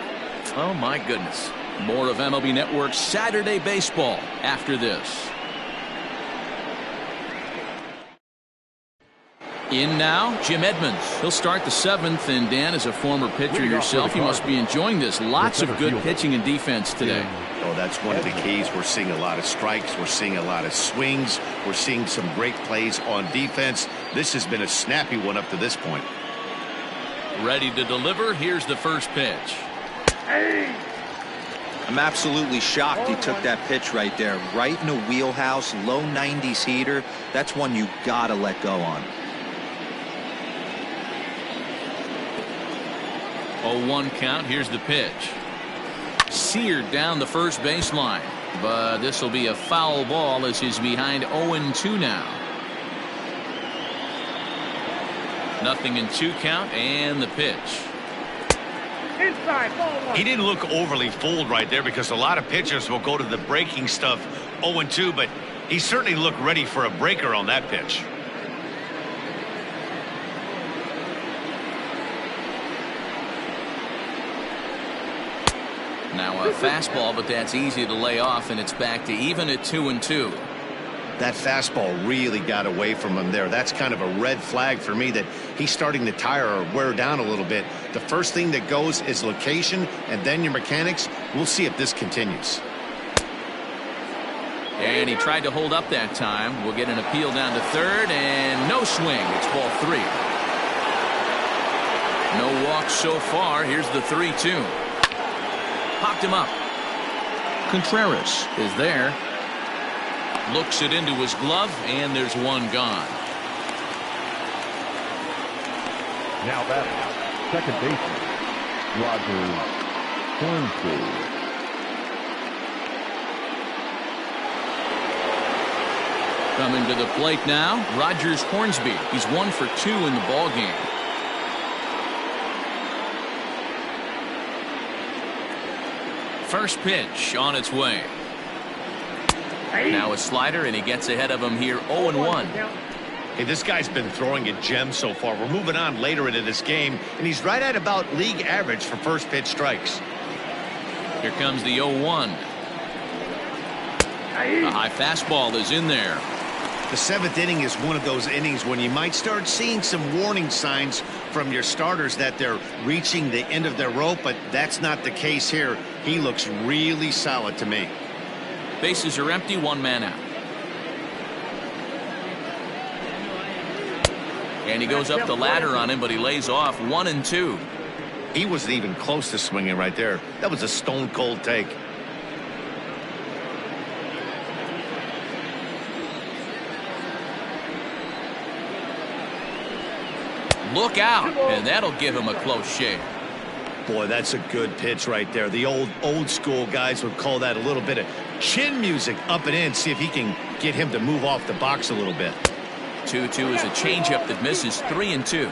Speaker 1: Oh, my goodness. More of MLB Network's Saturday Baseball after this. In now, Jim Edmonds. He'll start the 7th, and Dan, as a former pitcher yourself, you must be enjoying this. Lots of good pitching and defense today.
Speaker 2: Oh, that's one of the keys. We're seeing a lot of strikes. We're seeing a lot of swings. We're seeing some great plays on defense. This has been a snappy one up to this point.
Speaker 1: Ready to deliver. Here's the first pitch.
Speaker 4: I'm absolutely shocked he took that pitch right there. Right in the wheelhouse, low 90s heater. That's one you gotta let go on.
Speaker 1: 0-1 count. Here's the pitch. Seared down the first baseline. But this will be a foul ball as he's behind 0-2 now. 0-2 count and the pitch.
Speaker 5: Inside, ball one.
Speaker 2: He didn't look overly fooled right there because a lot of pitchers will go to the breaking stuff 0-2, but he certainly looked ready for a breaker on that pitch.
Speaker 1: Now a fastball, but that's easy to lay off, and it's back to even at 2-2.
Speaker 2: That fastball really got away from him there. That's kind of a red flag for me that he's starting to tire or wear down a little bit. The first thing that goes is location and then your mechanics. We'll see if this continues.
Speaker 1: And he tried to hold up that time. We'll get an appeal down to third, and no swing. It's ball 3. No walks so far. Here's the 3-2. Popped him up. Contreras is there. Looks it into his glove, and there's one gone.
Speaker 3: Now batting, second baseman, Roger Hornsby.
Speaker 1: Coming to the plate now, Rogers Hornsby. He's 1 for 2 in the ballgame. First pitch on its way. Now a slider, and he gets ahead of him here 0-1.
Speaker 2: Hey, this guy's been throwing a gem so far. We're moving on later into this game, and he's right at about league average for first pitch strikes.
Speaker 1: Here comes the 0-1. A high fastball is in there.
Speaker 2: The 7th inning is one of those innings when you might start seeing some warning signs from your starters that they're reaching the end of their rope, but that's not the case here. He looks really solid to me.
Speaker 1: Bases are empty, 1 man out. And he goes up the ladder on him, but he lays off 1-2.
Speaker 2: He wasn't even close to swinging right there. That was a stone cold take.
Speaker 1: Look out, and that'll give him a close shave.
Speaker 2: Boy, that's a good pitch right there. The old school guys would call that a little bit of chin music up and in. See if he can get him to move off the box a little bit.
Speaker 1: 2-2 is a changeup that misses. 3-2.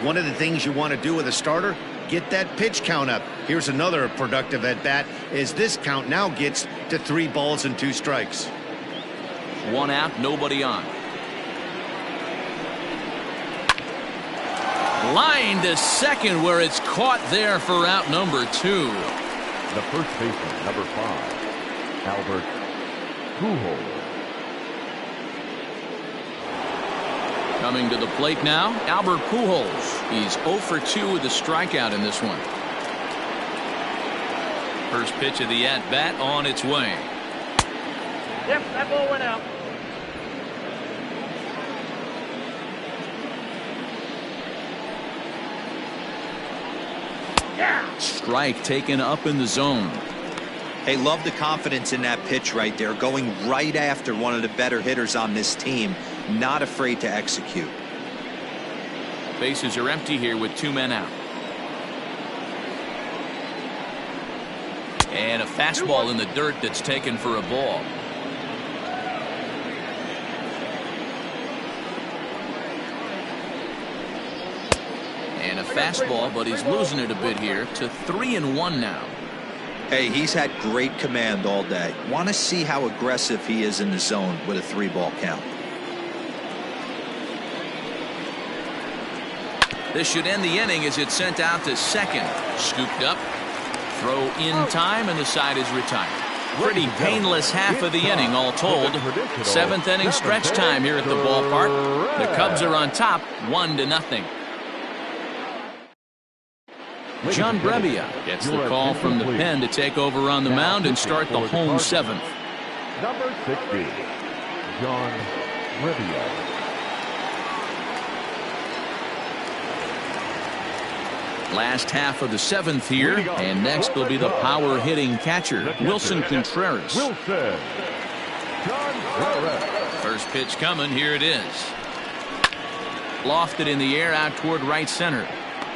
Speaker 2: One of the things you want to do with a starter, get that pitch count up. Here's another productive at bat as this count now gets to 3 balls and 2 strikes.
Speaker 1: 1 out, nobody on. Line to second, where it's caught there for out number 2.
Speaker 3: The first baseman, number 5, Albert Pujols.
Speaker 1: Coming to the plate now, Albert Pujols. He's 0 for 2 with a strikeout in this one. First pitch of the at-bat on its way.
Speaker 5: Yep, that ball went out. Yeah.
Speaker 1: Strike taken up in the zone.
Speaker 4: Hey, love the confidence in that pitch right there, going right after one of the better hitters on this team, not afraid to execute.
Speaker 1: Bases are empty here with 2 men out. And a fastball in the dirt that's taken for a ball. And a fastball, but he's losing it a bit here to 3-1 now.
Speaker 4: Hey, he's had great command all day. Want to see how aggressive he is in the zone with a 3-ball count.
Speaker 1: This should end the inning as it's sent out to second. Scooped up. Throw in time, and the side is retired. Pretty painless half of the inning, all told. 7th inning stretch time here at the ballpark. The Cubs are on top, 1-0. John Brebbia gets the call from the pen to take over on the mound and start the home 7th.
Speaker 3: Number 60, John Brebbia.
Speaker 1: Last half of the 7th here, and next will be the power hitting catcher, Wilson Contreras. First pitch coming, here it is. Lofted in the air out toward right center.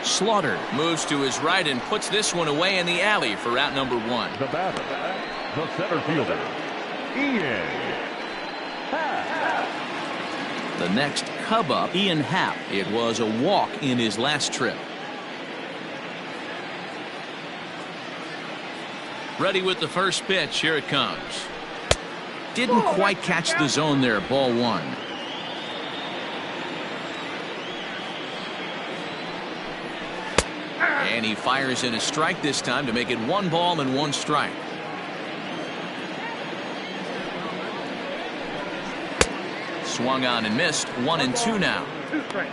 Speaker 1: Slaughter moves to his right and puts this one away in the alley for out number 1.
Speaker 3: The batter, the center fielder, Ian Happ.
Speaker 1: The next Cub up, Ian Happ. It was a walk in his last trip. Ready with the first pitch. Here it comes. Didn't quite catch the zone there. Ball 1. And he fires in a strike this time to make it 1 ball and 1 strike. Swung on and missed. 1-2 now.
Speaker 5: 2 strikes.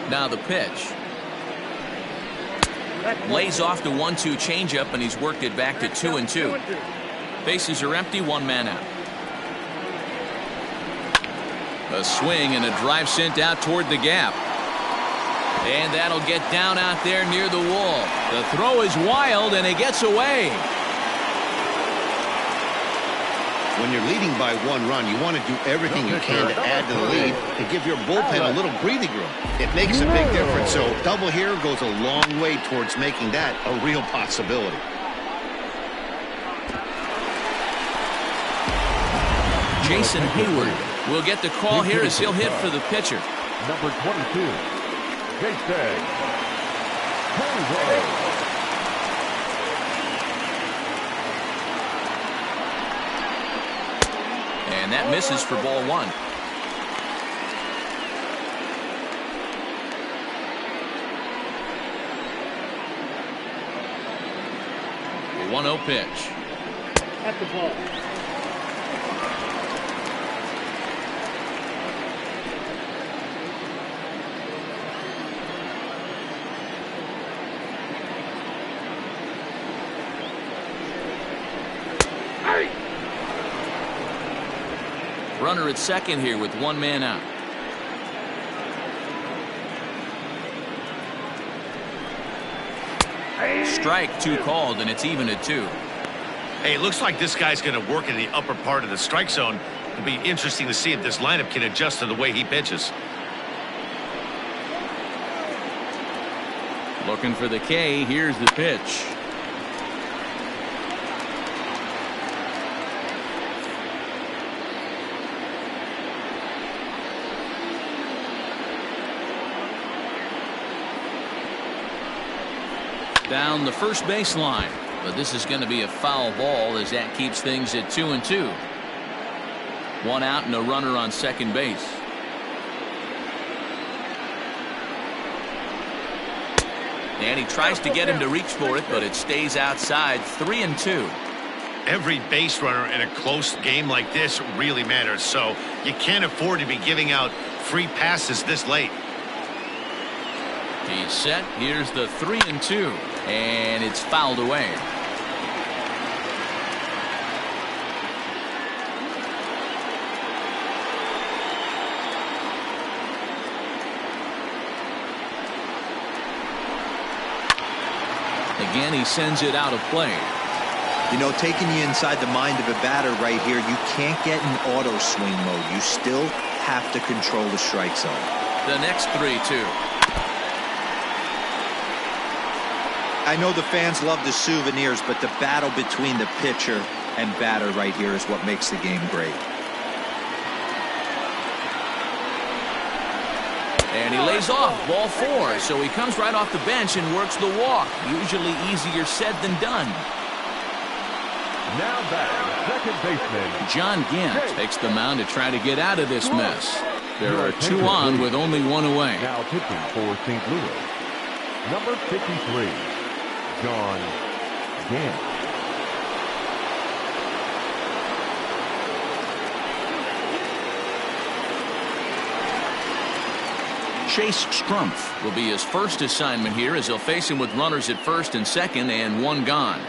Speaker 1: Now the pitch. Lays off the 1-2 changeup, and he's worked it back to 2-2. Bases are empty, 1 man out. A swing and a drive sent out toward the gap. And that'll get down out there near the wall. The throw is wild, and it gets away.
Speaker 2: When you're leading by 1 run, you want to do everything you can to add to the lead and give your bullpen a little breathing room. It makes a big difference, so double here goes a long way towards making that a real possibility.
Speaker 1: Jason Hayward will get the call here as he'll hit for the pitcher.
Speaker 3: Number 22, Jason Hayward.
Speaker 1: And that misses for ball 1. The 1-0 pitch.
Speaker 5: At the ball.
Speaker 1: Runner at second here with 1 man out. Strike 2 called, and it's even at 2.
Speaker 2: Hey, it looks like this guy's going to work in the upper part of the strike zone. It'll be interesting to see if this lineup can adjust to the way he pitches.
Speaker 1: Looking for the K. Here's the pitch. Down the first baseline, but this is going to be a foul ball as that keeps things at 2-2. 1 out and a runner on second base. And he tries to get him to reach for it, but it stays outside. 3-2.
Speaker 2: Every base runner in a close game like this really matters, so you can't afford to be giving out free passes this late.
Speaker 1: He's set. Here's the 3-2, and it's fouled away. Again, he sends it out of play.
Speaker 4: You know, taking you inside the mind of a batter right here, you can't get in auto swing mode. You still have to control the strike zone.
Speaker 1: The next 3-2.
Speaker 4: I know the fans love the souvenirs, but the battle between the pitcher and batter right here is what makes the game great.
Speaker 1: And he lays off ball 4, so he comes right off the bench and works the walk. Usually easier said than done.
Speaker 3: Now batting, second baseman
Speaker 1: John Gant takes the mound to try to get out of this mess. There are 2 on with only 1 away.
Speaker 3: Now pitching for St. Louis, number 53, John Gant.
Speaker 1: Chase Strumpf will be his first assignment here as he'll face him with runners at first and second and 1 gone.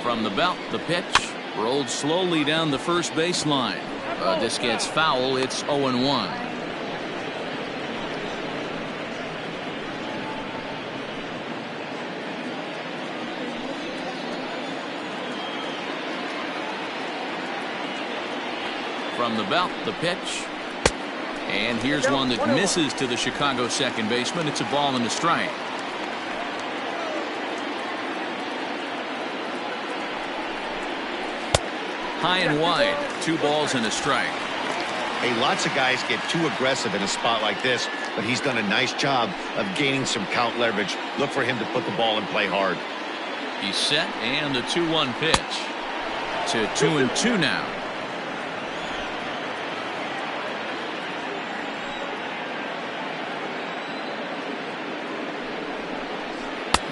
Speaker 1: From the belt, the pitch rolled slowly down the first baseline. This gets foul. It's 0-1. From the belt, the pitch. And here's one that misses to the Chicago second baseman. It's a ball and a strike. High and wide. 2 balls and a strike.
Speaker 2: Hey, lots of guys get too aggressive in a spot like this, but he's done a nice job of gaining some count leverage. Look for him to put the ball and play hard.
Speaker 1: He's set, and the 2-1 pitch. To 2-2 now.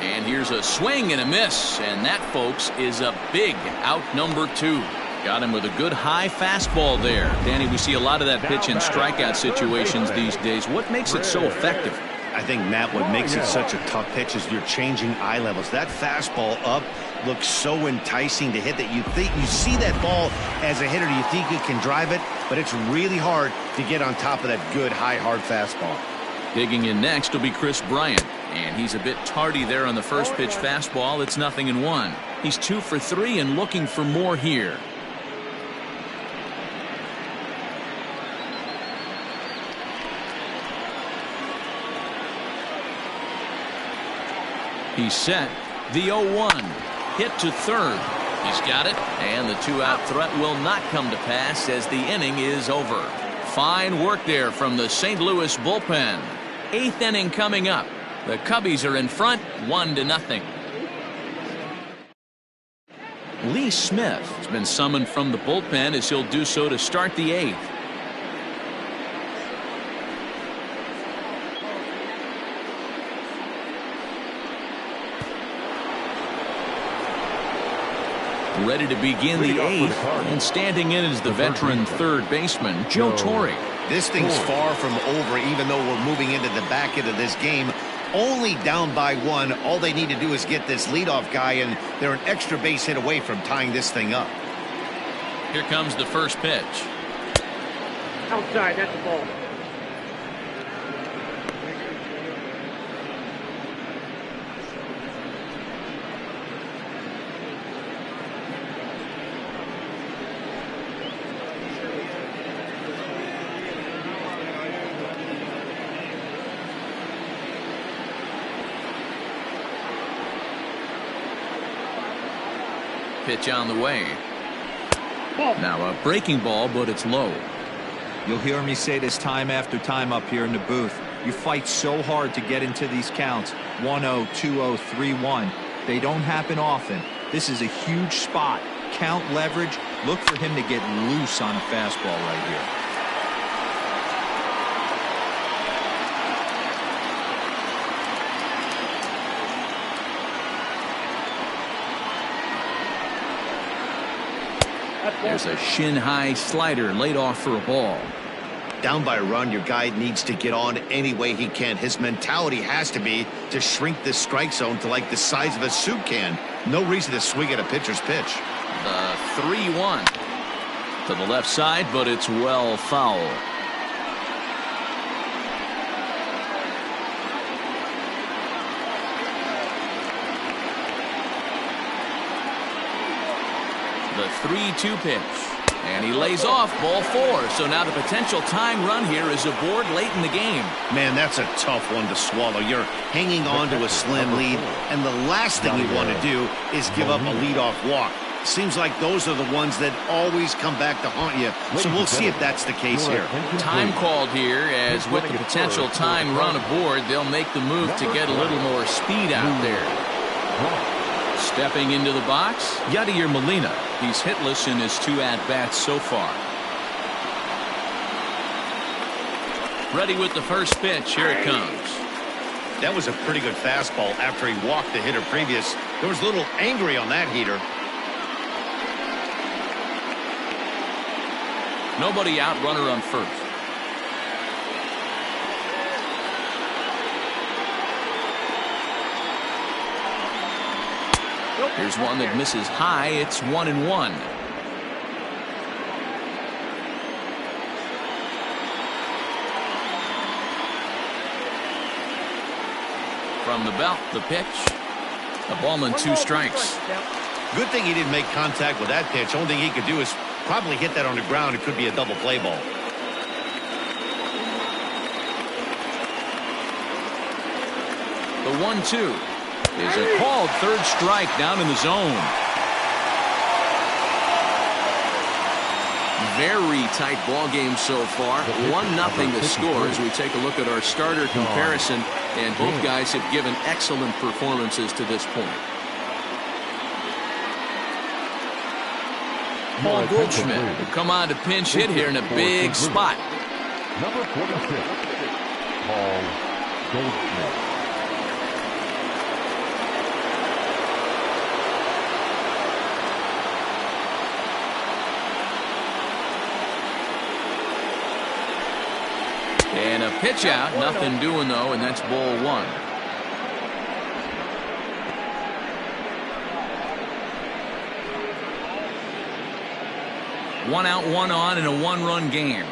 Speaker 1: And here's a swing and a miss, and that, folks, is a big out number 2. Got him with a good high fastball there. Danny, we see a lot of that pitch in strikeout situations these days. What makes it so effective?
Speaker 2: I think, Matt, what makes it such a tough pitch is you're changing eye levels. That fastball up looks so enticing to hit that you think you see that ball as a hitter, you think you can drive it, but it's really hard to get on top of that good high hard fastball.
Speaker 1: Digging in next will be Chris Bryant, and he's a bit tardy there on the first pitch fastball. It's 0-1. He's 2 for 3 and looking for more here. He's set. The 0-1. Hit to third. He's got it, and the 2-out threat will not come to pass as the inning is over. Fine work there from the St. Louis bullpen. 8th inning coming up. The Cubbies are in front, 1-0. Lee Smith has been summoned from the bullpen as he'll do so to start the 8th. Ready to begin the 8th, and standing in is the veteran third baseman, Joe Torre.
Speaker 2: This thing's far from over, even though we're moving into the back end of this game. Only down by 1. All they need to do is get this leadoff guy, and they're an extra base hit away from tying this thing up.
Speaker 1: Here comes the first pitch.
Speaker 5: Outside, that's the ball.
Speaker 1: Pitch on the way. Now a breaking ball, but it's low.
Speaker 4: You'll hear me say this time after time up here in the booth. You fight so hard to get into these counts. 1-0, 2-0, 3-1. They don't happen often. This is a huge spot. Count leverage. Look for him to get loose on a fastball right here.
Speaker 1: There's a shin-high slider laid off for a ball.
Speaker 2: Down by a run, your guy needs to get on any way he can. His mentality has to be to shrink this strike zone to like the size of a soup can. No reason to swing at a pitcher's pitch.
Speaker 1: The 3-1 to the left side, but it's well foul. The 3-2 pitch. And he lays off ball 4. So now the potential tying run here is aboard late in the game.
Speaker 2: Man, that's a tough one to swallow. You're hanging on to a slim lead, and the last thing you want to do is give up a leadoff walk. Seems like those are the ones that always come back to haunt you. So we'll see if that's the case here.
Speaker 1: Time called here, as with the potential tying run aboard, they'll make the move to get a little more speed out there. Stepping into the box, Yadier Molina. He's hitless in his 2 at-bats so far. Ready with the first pitch. Here it comes.
Speaker 2: That was a pretty good fastball after he walked the hitter previous. There was a little angry on that heater.
Speaker 1: Nobody out, runner on first. Here's one that misses high. It's 1-1. From the belt, the pitch. A ball and 2 strikes.
Speaker 2: Good thing he didn't make contact with that pitch. Only thing he could do is probably hit that on the ground. It could be a double play ball.
Speaker 1: The 1-2 is a called third strike down in the zone. Very tight ball game so far. 1-0 the score as we take a look at our starter comparison, and both guys have given excellent performances to this point. Paul Goldschmidt will come on to pinch hit here in a big spot.
Speaker 3: Number 46, Paul Goldschmidt.
Speaker 1: And a pitch out, nothing doing though, and that's ball 1. One out, one on in a 1-run game.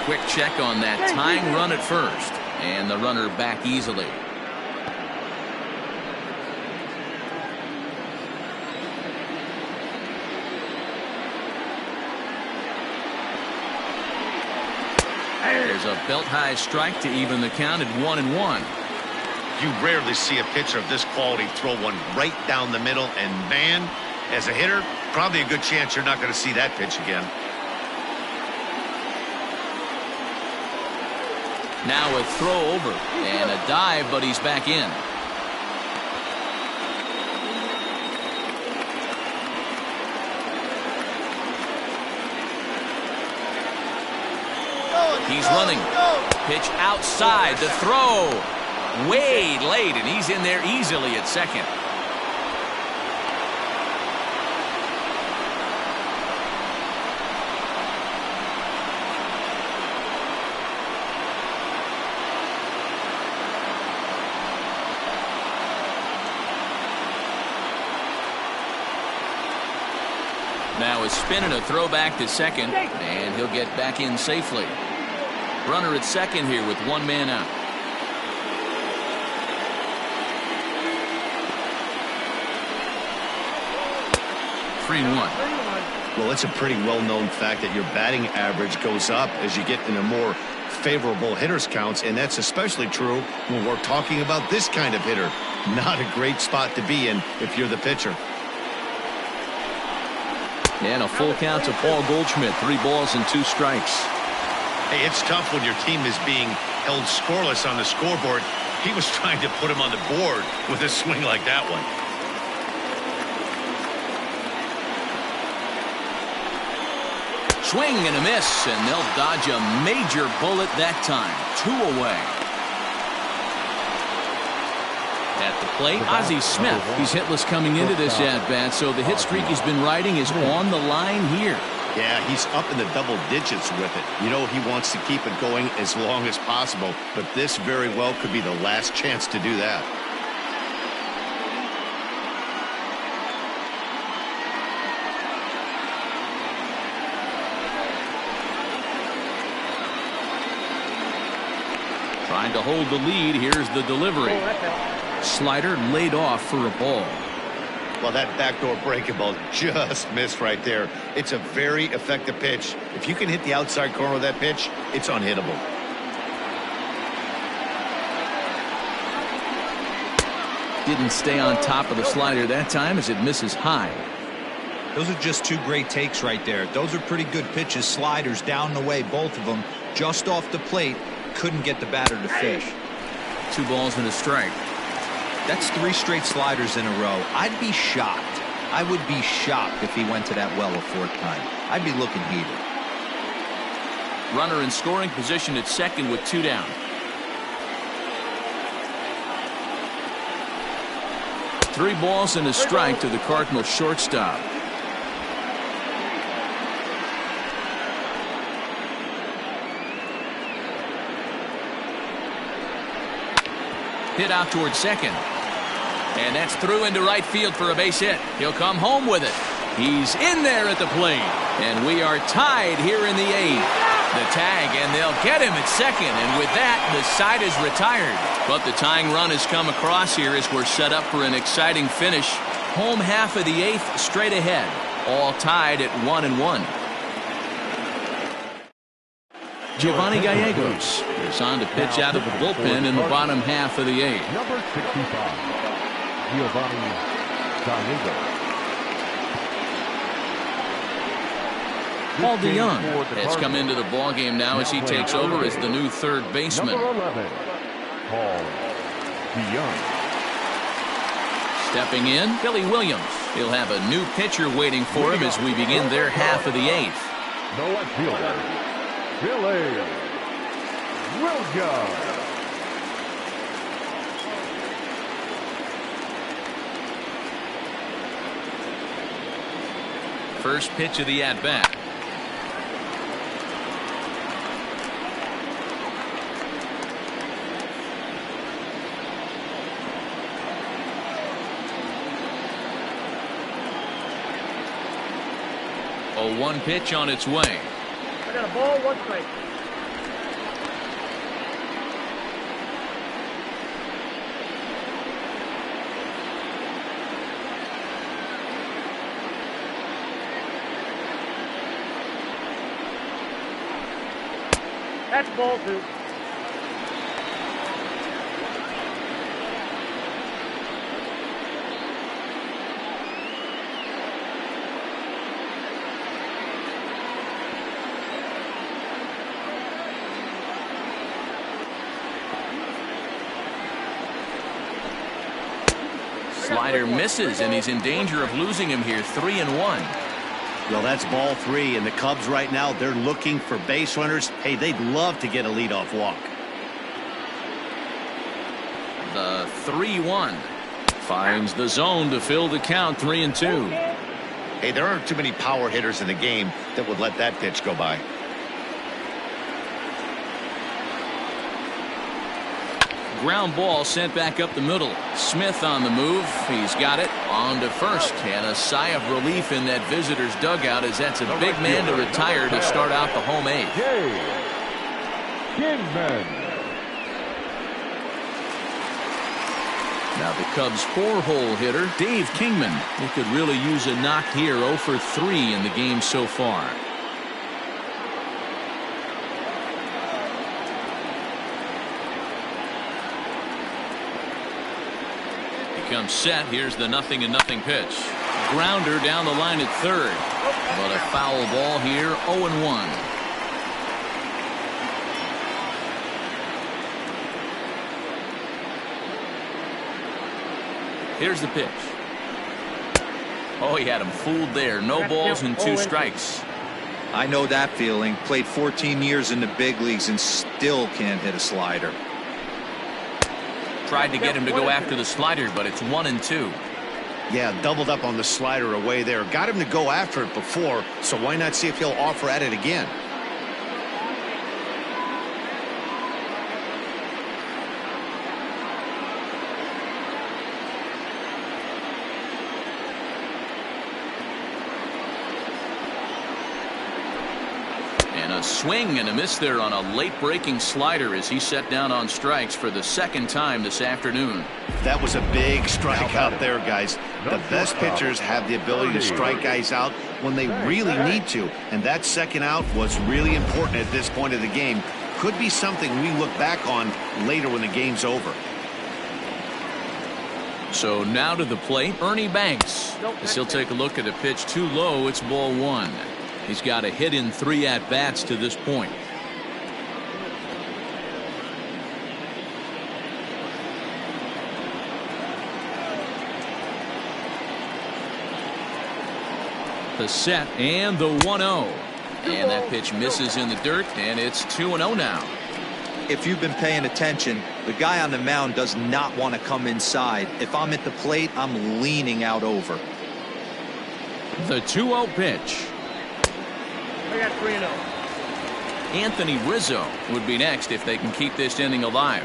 Speaker 1: Quick check on that tying run at first, and the runner back easily. There's a belt-high strike to even the count at 1-1.
Speaker 2: You rarely see a pitcher of this quality throw one right down the middle, and man, as a hitter, probably a good chance you're not going to see that pitch again.
Speaker 1: Now a throw over and a dive, but he's back in. He's running. Pitch outside. The throw. Way late, and he's in there easily at second. Now a spin and a throw back to second, and he'll get back in safely. Runner at second here with 1 man out. Three and 1.
Speaker 2: Well, it's a pretty well-known fact that your batting average goes up as you get into more favorable hitters counts, and that's especially true when we're talking about this kind of hitter. Not a great spot to be in if you're the pitcher.
Speaker 1: And a full count to Paul Goldschmidt. 3 balls and 2 strikes.
Speaker 2: Hey, it's tough when your team is being held scoreless on the scoreboard. He was trying to put him on the board with a swing like that one.
Speaker 1: Swing and a miss, and they'll dodge a major bullet that time. 2 away. At the plate, Ozzie Smith. He's hitless coming into this at-bat, so the hit streak he's been riding is on the line here.
Speaker 2: Yeah, he's up in the double digits with it. You know he wants to keep it going as long as possible, but this very well could be the last chance to do that.
Speaker 1: Trying to hold the lead. Here's the delivery. Slider laid off for a ball.
Speaker 2: Well, that backdoor breaking ball just missed right there. It's a very effective pitch. If you can hit the outside corner of that pitch, it's unhittable.
Speaker 1: Didn't stay on top of the slider that time as it misses high.
Speaker 4: Those are just two great takes right there. Those are pretty good pitches. Sliders down the way, both of them just off the plate. Couldn't get the batter to fish.
Speaker 1: 2 balls and a strike.
Speaker 4: That's 3 straight sliders in a row. I'd be shocked. I would be shocked if he went to that well a 4th time. I'd be looking heated.
Speaker 1: Runner in scoring position at second with 2 down. Three balls and a strike to the Cardinals shortstop. Hit out towards second. And that's through into right field for a base hit. He'll come home with it. He's in there at the plate. And we are tied here in the 8th. The tag, and they'll get him at second. And with that, the side is retired. But the tying run has come across here as we're set up for an exciting finish. Home half of the 8th straight ahead. All tied at 1-1. Giovanni Gallegos is on to pitch out of the bullpen in the bottom half of the 8th.
Speaker 3: Number 65, Giovanni Gallegos.
Speaker 1: Paul DeYoung has come into the ballgame now as he takes over as the new third baseman.
Speaker 3: Number 11, Paul DeYoung.
Speaker 1: Stepping in, Billy Williams. He'll have a new pitcher waiting for him as we begin their half of the 8th.
Speaker 3: The left fielder, Billy Williams.
Speaker 1: First pitch of the at-bat. A 1 pitch on its way.
Speaker 5: I got a ball, 1 strike. That's ball 2.
Speaker 1: Slider misses, and he's in danger of losing him here. 3-1.
Speaker 2: Well, that's ball 3, and the Cubs right now, they're looking for base runners. Hey, they'd love to get a leadoff walk.
Speaker 1: The 3-1 finds the zone to fill the count. 3-2.
Speaker 2: Hey, there aren't too many power hitters in the game that would let that pitch go by.
Speaker 1: Ground ball sent back up the middle. Smith on the move. He's got it on to first, and a sigh of relief in that visitor's dugout as that's a big man to retire to start out the home 8th.
Speaker 3: Kingman.
Speaker 1: Now the Cubs' 4-hole hitter, Dave Kingman. He could really use a knock here. 0 for 3 in the game so far. Comes set. Here's the 0-0 pitch. Grounder down the line at third. But a foul ball here. 0-1. Here's the pitch. Oh, he had him fooled there. No balls and 2 strikes.
Speaker 4: I know that feeling. Played 14 years in the big leagues and still can't hit a slider.
Speaker 1: Tried to get him to go after the slider, but it's 1-2.
Speaker 2: Yeah, doubled up on the slider away there. Got him to go after it before, so why not see if he'll offer at it again?
Speaker 1: And a swing and a miss there on a late breaking slider as he set down on strikes for the second time this afternoon.
Speaker 2: That was a big strike out there, guys. The best pitchers have the ability to strike guys out when they really need to, and that second out was really important at this point of the game. Could be something we look back on later when the game's over.
Speaker 1: So now to the plate, Ernie Banks, as he'll take a look at a pitch too low. It's ball 1. He's got a hit in 3 at-bats to this point. The set and the 1-0. And that pitch misses in the dirt, and it's 2-0 now.
Speaker 4: If you've been paying attention, the guy on the mound does not want to come inside. If I'm at the plate, I'm leaning out over.
Speaker 1: The 2-0 pitch.
Speaker 5: I got 3-0.
Speaker 1: Anthony Rizzo would be next if they can keep this inning alive.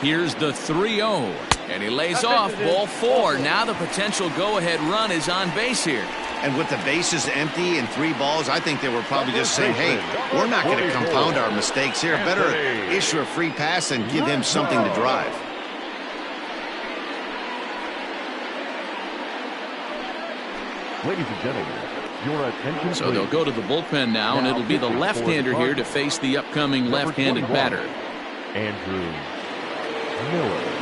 Speaker 1: Here's the 3-0, and he lays off ball 4. Now the potential go-ahead run is on base here.
Speaker 2: And with the bases empty and 3 balls, I think they were probably just saying, hey, we're not going to compound our mistakes here. Better issue a free pass and give him something to drive.
Speaker 3: Ladies and gentlemen, your attention.
Speaker 1: So they'll go to the bullpen now, and it'll be the left-hander here to face the upcoming left-handed batter.
Speaker 3: Andrew Miller.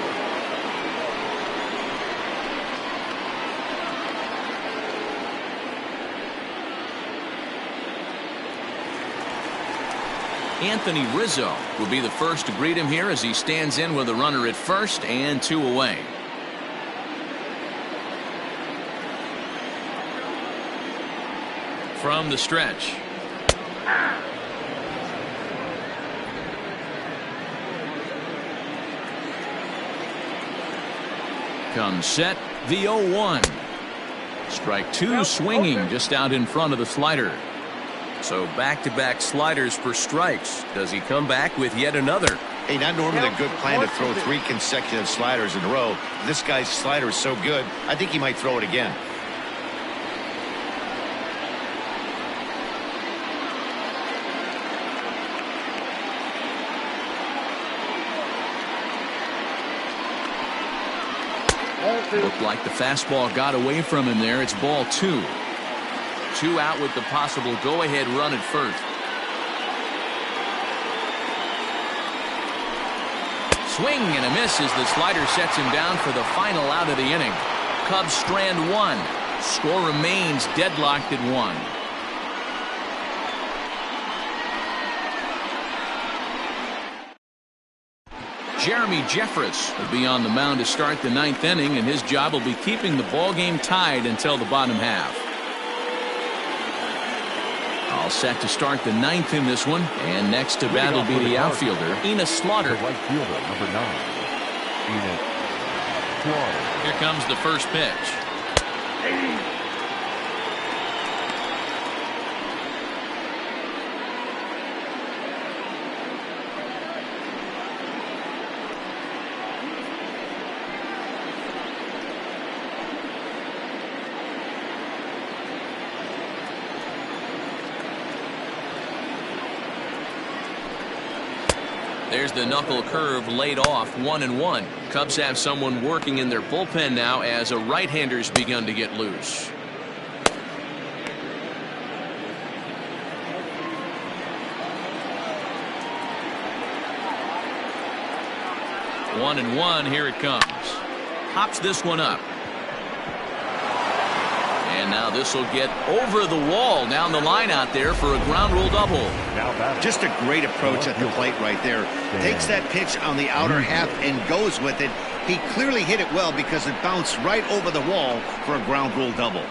Speaker 1: Anthony Rizzo will be the first to greet him here as he stands in with a runner at first and 2 away. From the stretch. Comes set, the 0-1. Strike 2 swinging just out in front of the slider. So back-to-back sliders for strikes. Does he come back with yet another?
Speaker 2: Hey, not normally a good plan to throw 3 consecutive sliders in a row. This guy's slider is so good, I think he might throw it again.
Speaker 1: Looked like the fastball got away from him there. It's ball 2. 2 out with the possible go-ahead run at first. Swing and a miss as the slider sets him down for the final out of the inning. Cubs strand 1. Score remains deadlocked at 1. Jeremy Jeffress will be on the mound to start the 9th inning, and his job will be keeping the ball game tied until the bottom half. All set to start the 9th in this one, and next to bat will be the outfielder, Enos Slaughter.
Speaker 3: Right fielder, number 9, Enos Slaughter.
Speaker 1: Here comes the first pitch. There's the knuckle curve laid off, 1-1. Cubs have someone working in their bullpen now as a right-hander's begun to get loose. One and one, here it comes. Hops this one up. And now this will get over the wall down the line out there for a ground rule double.
Speaker 2: Just a great approach at the plate right there. Takes that pitch on the outer half and goes with it. He clearly hit it well because it bounced right over the wall for a ground rule double.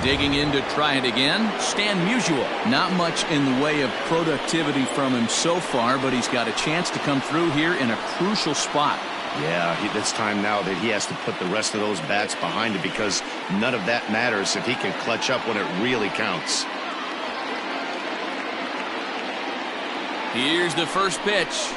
Speaker 1: Digging in to try it again, Stan Musial. Not much in the way of productivity from him so far, but he's got a chance to come through here in a crucial spot.
Speaker 2: Yeah, it's time now that he has to put the rest of those bats behind it, because none of that matters if he can clutch up when it really counts.
Speaker 1: Here's the first pitch.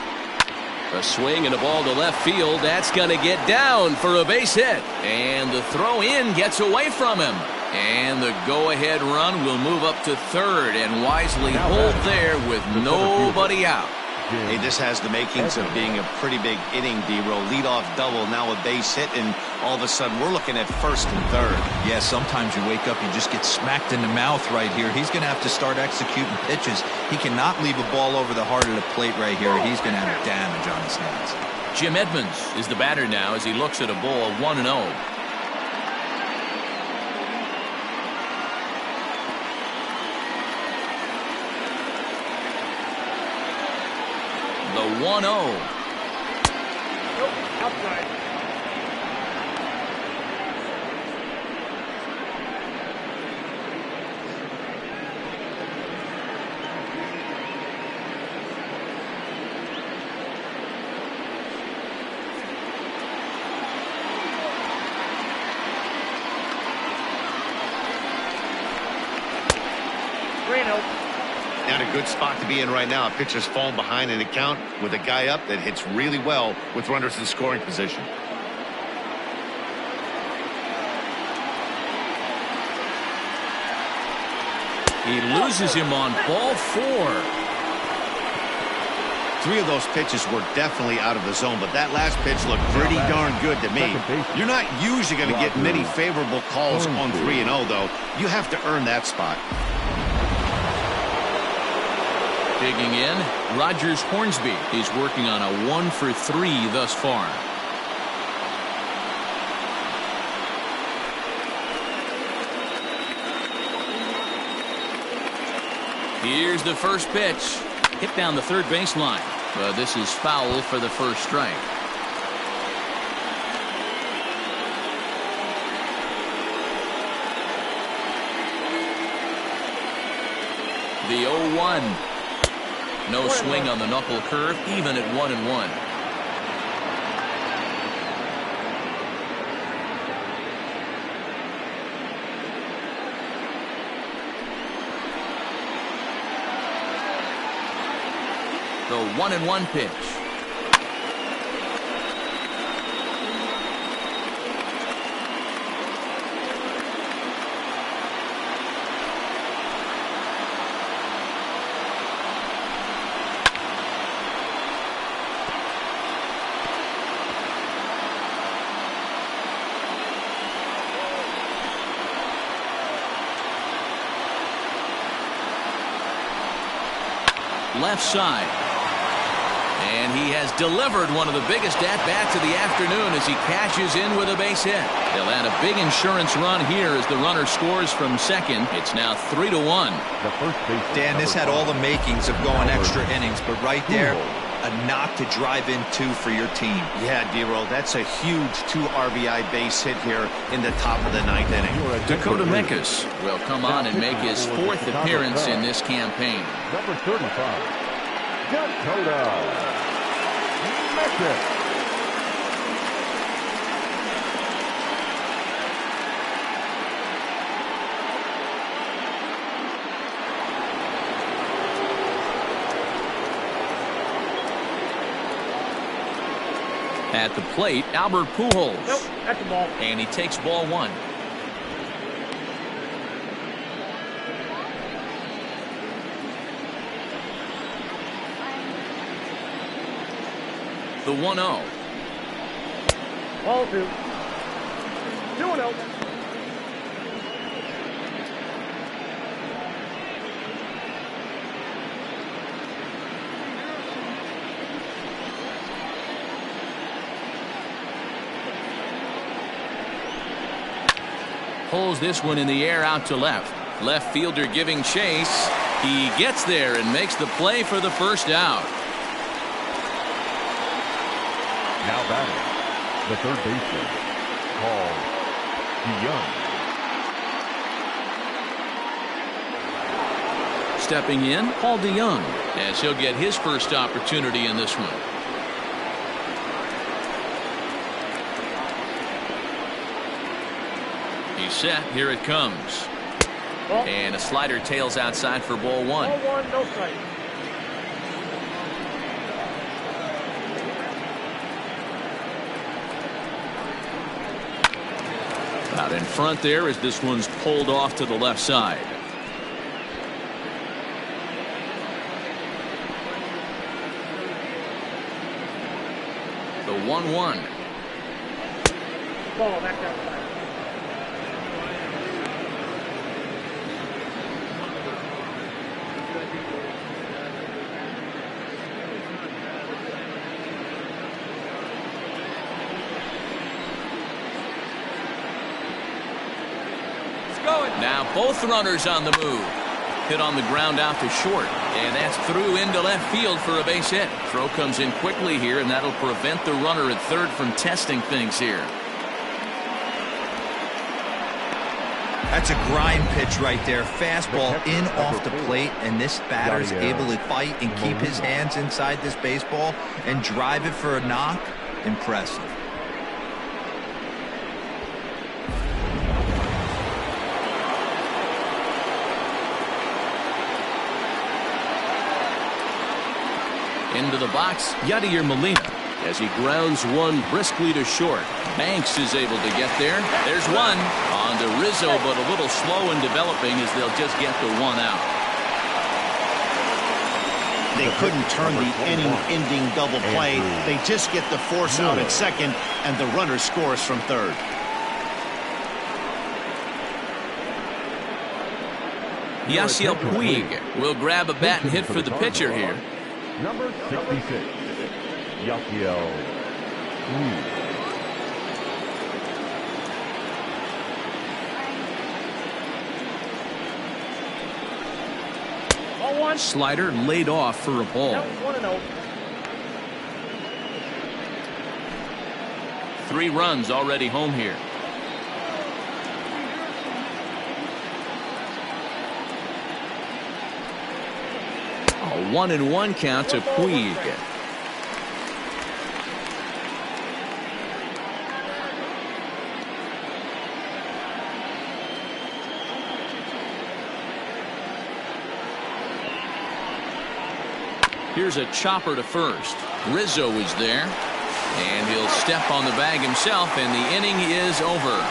Speaker 1: A swing and a ball to left field. That's going to get down for a base hit. And the throw in gets away from him. And the go-ahead run will move up to third and wisely hold there with nobody out.
Speaker 2: Hey, this has the makings of being a pretty big inning, D-Row. Leadoff double, now a base hit, and all of a sudden we're looking at first and third.
Speaker 4: Yeah, sometimes you wake up, you just get smacked in the mouth right here. He's going to have to start executing pitches. He cannot leave a ball over the heart of the plate right here. He's going to have damage on his hands.
Speaker 1: Jim Edmonds is the batter now as he looks at a ball 1-0. The 1-0.
Speaker 5: Nope, outside.
Speaker 2: Not a good spot to be in right now. A pitcher's falling behind in the count with a guy up that hits really well with runners in scoring position.
Speaker 1: He loses him on ball 4.
Speaker 2: 3 of those pitches were definitely out of the zone, but that last pitch looked pretty darn good to me. You're not usually going to get many favorable calls on 3-0, though. You have to earn that spot.
Speaker 1: Digging in, Rogers Hornsby. He's working on a 1 for 3 thus far. Here's the first pitch. Hit down the third baseline. But this is foul for the first strike. The 0-1. No swing on the knuckle curve, even at 1-1. The 1-1 pitch. Left side. And he has delivered one of the biggest at-bats of the afternoon as he cashes in with a base hit. They'll add a big insurance run here as the runner scores from second. It's now 3-1.
Speaker 4: Dan, this had all the makings of going extra innings, but right there, a knock to drive in 2 for your team.
Speaker 2: Yeah, D-Roll, that's a huge 2 RBI base hit here in the top of the 9th inning.
Speaker 1: Dakota Mekas will come on and make his 4th appearance in this campaign.
Speaker 3: Number 35, Dakota Mekas.
Speaker 1: At the plate, Albert Pujols.
Speaker 5: Nope, that's the ball.
Speaker 1: And he takes ball 1. The 1-0.
Speaker 5: Ball 2. 2-0.
Speaker 1: Pulls this one in the air out to left. Left fielder giving chase. He gets there and makes the play for the first out.
Speaker 3: Now batting, the third baseman, Paul DeYoung.
Speaker 1: stepping in, Paul DeYoung, as he'll get his first opportunity in this one. He's set. Here it comes. And a slider tails outside for ball one.
Speaker 5: Ball one, no strike.
Speaker 1: Out in front there as this one's pulled off to the left side. The 1-1.
Speaker 5: Ball back outside.
Speaker 1: Now both runners on the move. Hit on the ground out to short. And that's through into left field for a base hit. Throw comes in quickly here, and that'll prevent the runner at third from testing things here.
Speaker 4: That's a grind pitch right there. Fastball in off the plate, and this batter's able to fight and keep his hands inside this baseball and drive it for a knock. Impressive.
Speaker 1: Into the box, Yadier Molina, as he grounds one briskly to short. Banks is able to get there. There's one on to Rizzo, but a little slow in developing as they'll just get the one out.
Speaker 2: They couldn't turn the inning-ending double play. They just get the force out at second, and the runner scores from third.
Speaker 1: Yasiel Puig will grab a bat and hit for the pitcher here.
Speaker 3: Number 66, Yasiel Puig.
Speaker 5: Ball one.
Speaker 1: Slider laid off for a ball.
Speaker 5: That was 1-0.
Speaker 1: 3 runs already home here. A 1-1 count to Puig. Here's a chopper to first. Rizzo is there, and he'll step on the bag himself, and the inning is over.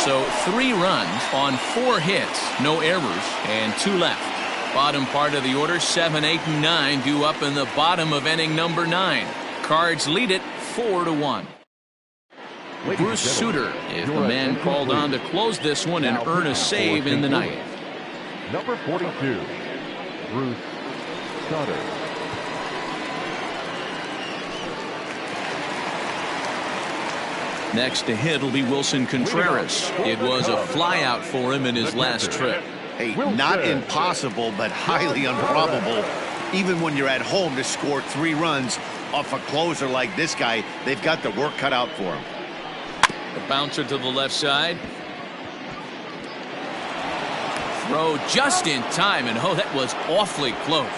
Speaker 1: So 3 runs on 4 hits, no errors, and 2 left. Bottom part of the order, 7, 8, and 9 due up in the bottom of inning number 9. Cards lead it 4-1. Bruce Sutter is the man called on to close this one and earn a save in the ninth.
Speaker 3: Number 42, Bruce Sutter.
Speaker 1: Next to hit will be Wilson Contreras. It was a flyout for him in his last trip.
Speaker 2: Hey, not impossible, but highly improbable. Even when you're at home to score 3 runs off a closer like this guy, they've got the work cut out for him.
Speaker 1: The bouncer to the left side. Throw just in time, and oh, that was awfully close.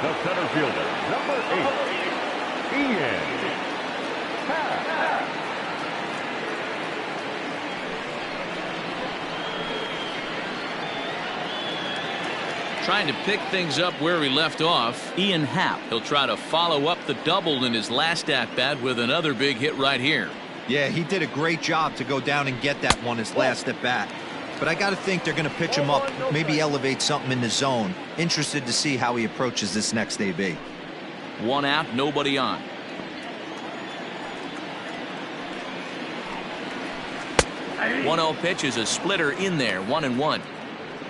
Speaker 3: The center fielder, number 8, Ian Happ.
Speaker 1: Trying to pick things up where he left off, Ian Happ. He'll try to follow up the double in his last at-bat with another big hit right here.
Speaker 4: Yeah, he did a great job to go down and get that one his last at-bat. But I got to think they're going to pitch him up, maybe elevate something in the zone. Interested to see how he approaches this next AB.
Speaker 1: 1 out, nobody on.
Speaker 5: Hey.
Speaker 1: 1-0 pitch is a splitter in there, 1-1.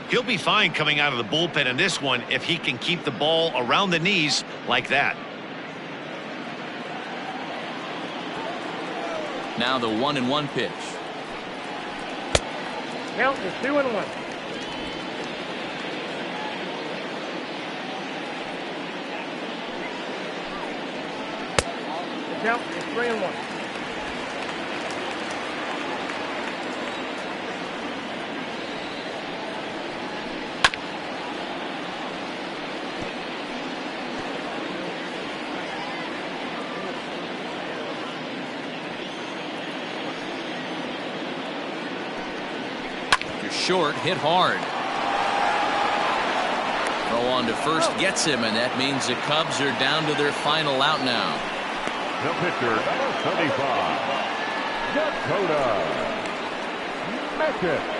Speaker 2: He'll be fine coming out of the bullpen in this one if he can keep the ball around the knees like that.
Speaker 1: Now the 1-1 pitch.
Speaker 5: Count is 2-1. The count is 3-1.
Speaker 1: short, hit hard. Throw on to first gets him, and that means the Cubs are down to their final out now.
Speaker 3: The pitcher, number 75, Dakota Metcalf.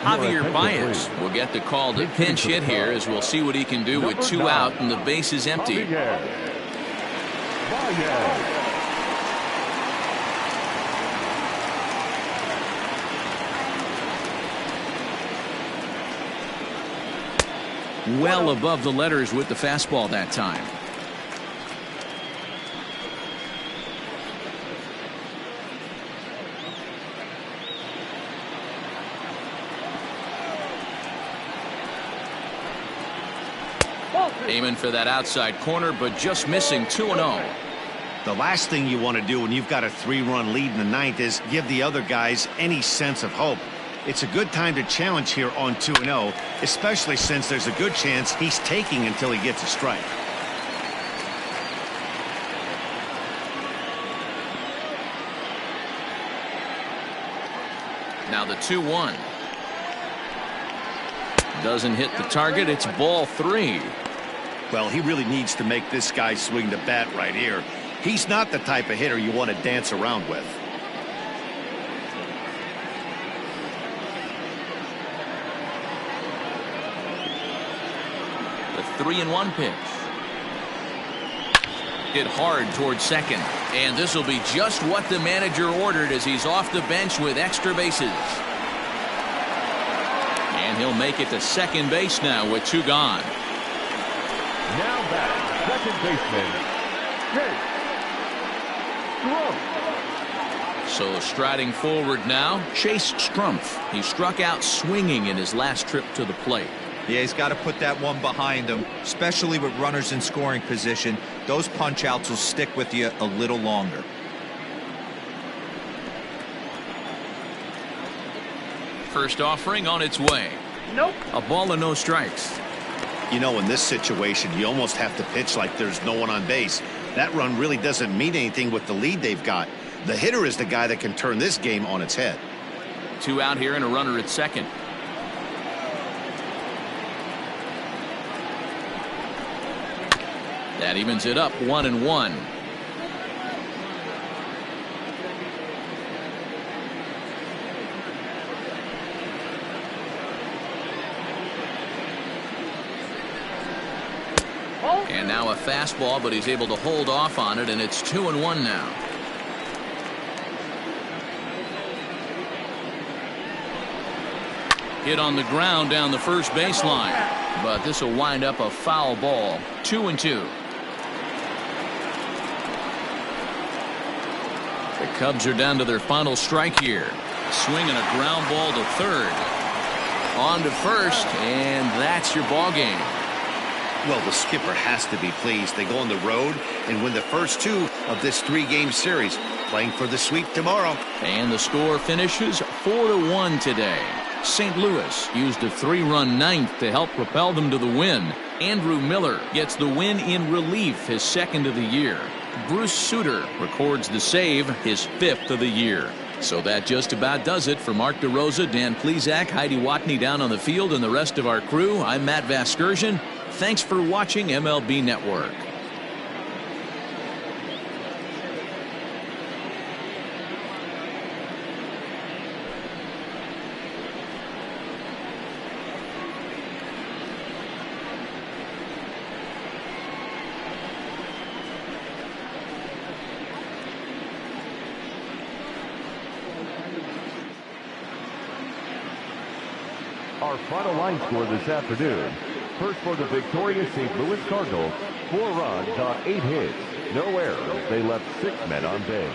Speaker 1: Javier Baez will get the call to pinch hit here, as we'll see what he can do with 2 out and the base is empty. Well above the letters with the fastball that time. Aiming for that outside corner, but just missing. 2-0.
Speaker 2: The last thing you want to do when you've got a 3-run lead in the 9th is give the other guys any sense of hope. It's a good time to challenge here on 2-0, especially since there's a good chance he's taking until he gets a strike.
Speaker 1: Now the 2-1. Doesn't hit the target. It's ball 3.
Speaker 2: Well, he really needs to make this guy swing the bat right here. He's not the type of hitter you want to dance around with.
Speaker 1: The 3-1 pitch. Hit hard towards second. And this will be just what the manager ordered, as he's off the bench with extra bases. And he'll make it to second base now with 2 gone.
Speaker 3: Now back, second baseman, Chase Strumpf.
Speaker 1: So striding forward now, Chase Strumpf. He struck out swinging in his last trip to the plate.
Speaker 4: Yeah, he's got to put that one behind him, especially with runners in scoring position. Those punch outs will stick with you a little longer.
Speaker 1: First offering on its way.
Speaker 5: Nope.
Speaker 1: A ball and no strikes.
Speaker 2: You know, in this situation, you almost have to pitch like there's no one on base. That run really doesn't mean anything with the lead they've got. The hitter is the guy that can turn this game on its head.
Speaker 1: 2 out here and a runner at second. That evens it up, 1-1. And now a fastball, but he's able to hold off on it, and it's 2-1 now. Hit on the ground down the first baseline, but this will wind up a foul ball. 2-2. The Cubs are down to their final strike here. Swinging a ground ball to third. On to first, and that's your ball game.
Speaker 2: Well, the skipper has to be pleased. They go on the road and win the first 2 of this 3-game series, playing for the sweep tomorrow.
Speaker 1: And the score finishes 4-1 today. St. Louis used a 3-run 9th to help propel them to the win. Andrew Miller gets the win in relief, his 2nd of the year. Bruce Sutter records the save, his 5th of the year. So that just about does it. For Mark DeRosa, Dan Plesac, Heidi Watney down on the field, and the rest of our crew, I'm Matt Vasgersian. Thanks for watching MLB Network.
Speaker 3: Our final line score this afternoon. First for the victorious St. Louis Cardinals, 4 runs on 8 hits, no errors. They left 6 men on base.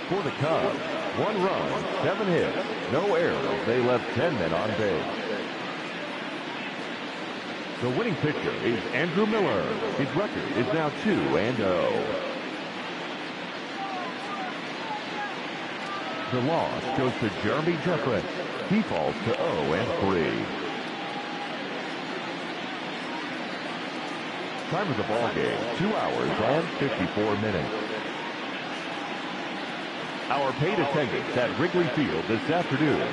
Speaker 3: For the Cubs, 1 run, 7 hits, no errors. They left 10 men on base. The winning pitcher is Andrew Miller. His record is now 2-0. The loss goes to Jeremy Jeffress. He falls to 0-3. Time of the ball game, 2 hours and 54 minutes. Our paid attendance at Wrigley Field this afternoon,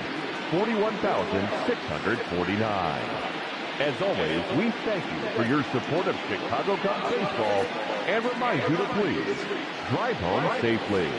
Speaker 3: 41,649. As always, we thank you for your support of Chicago Cubs baseball and remind you to please drive home safely.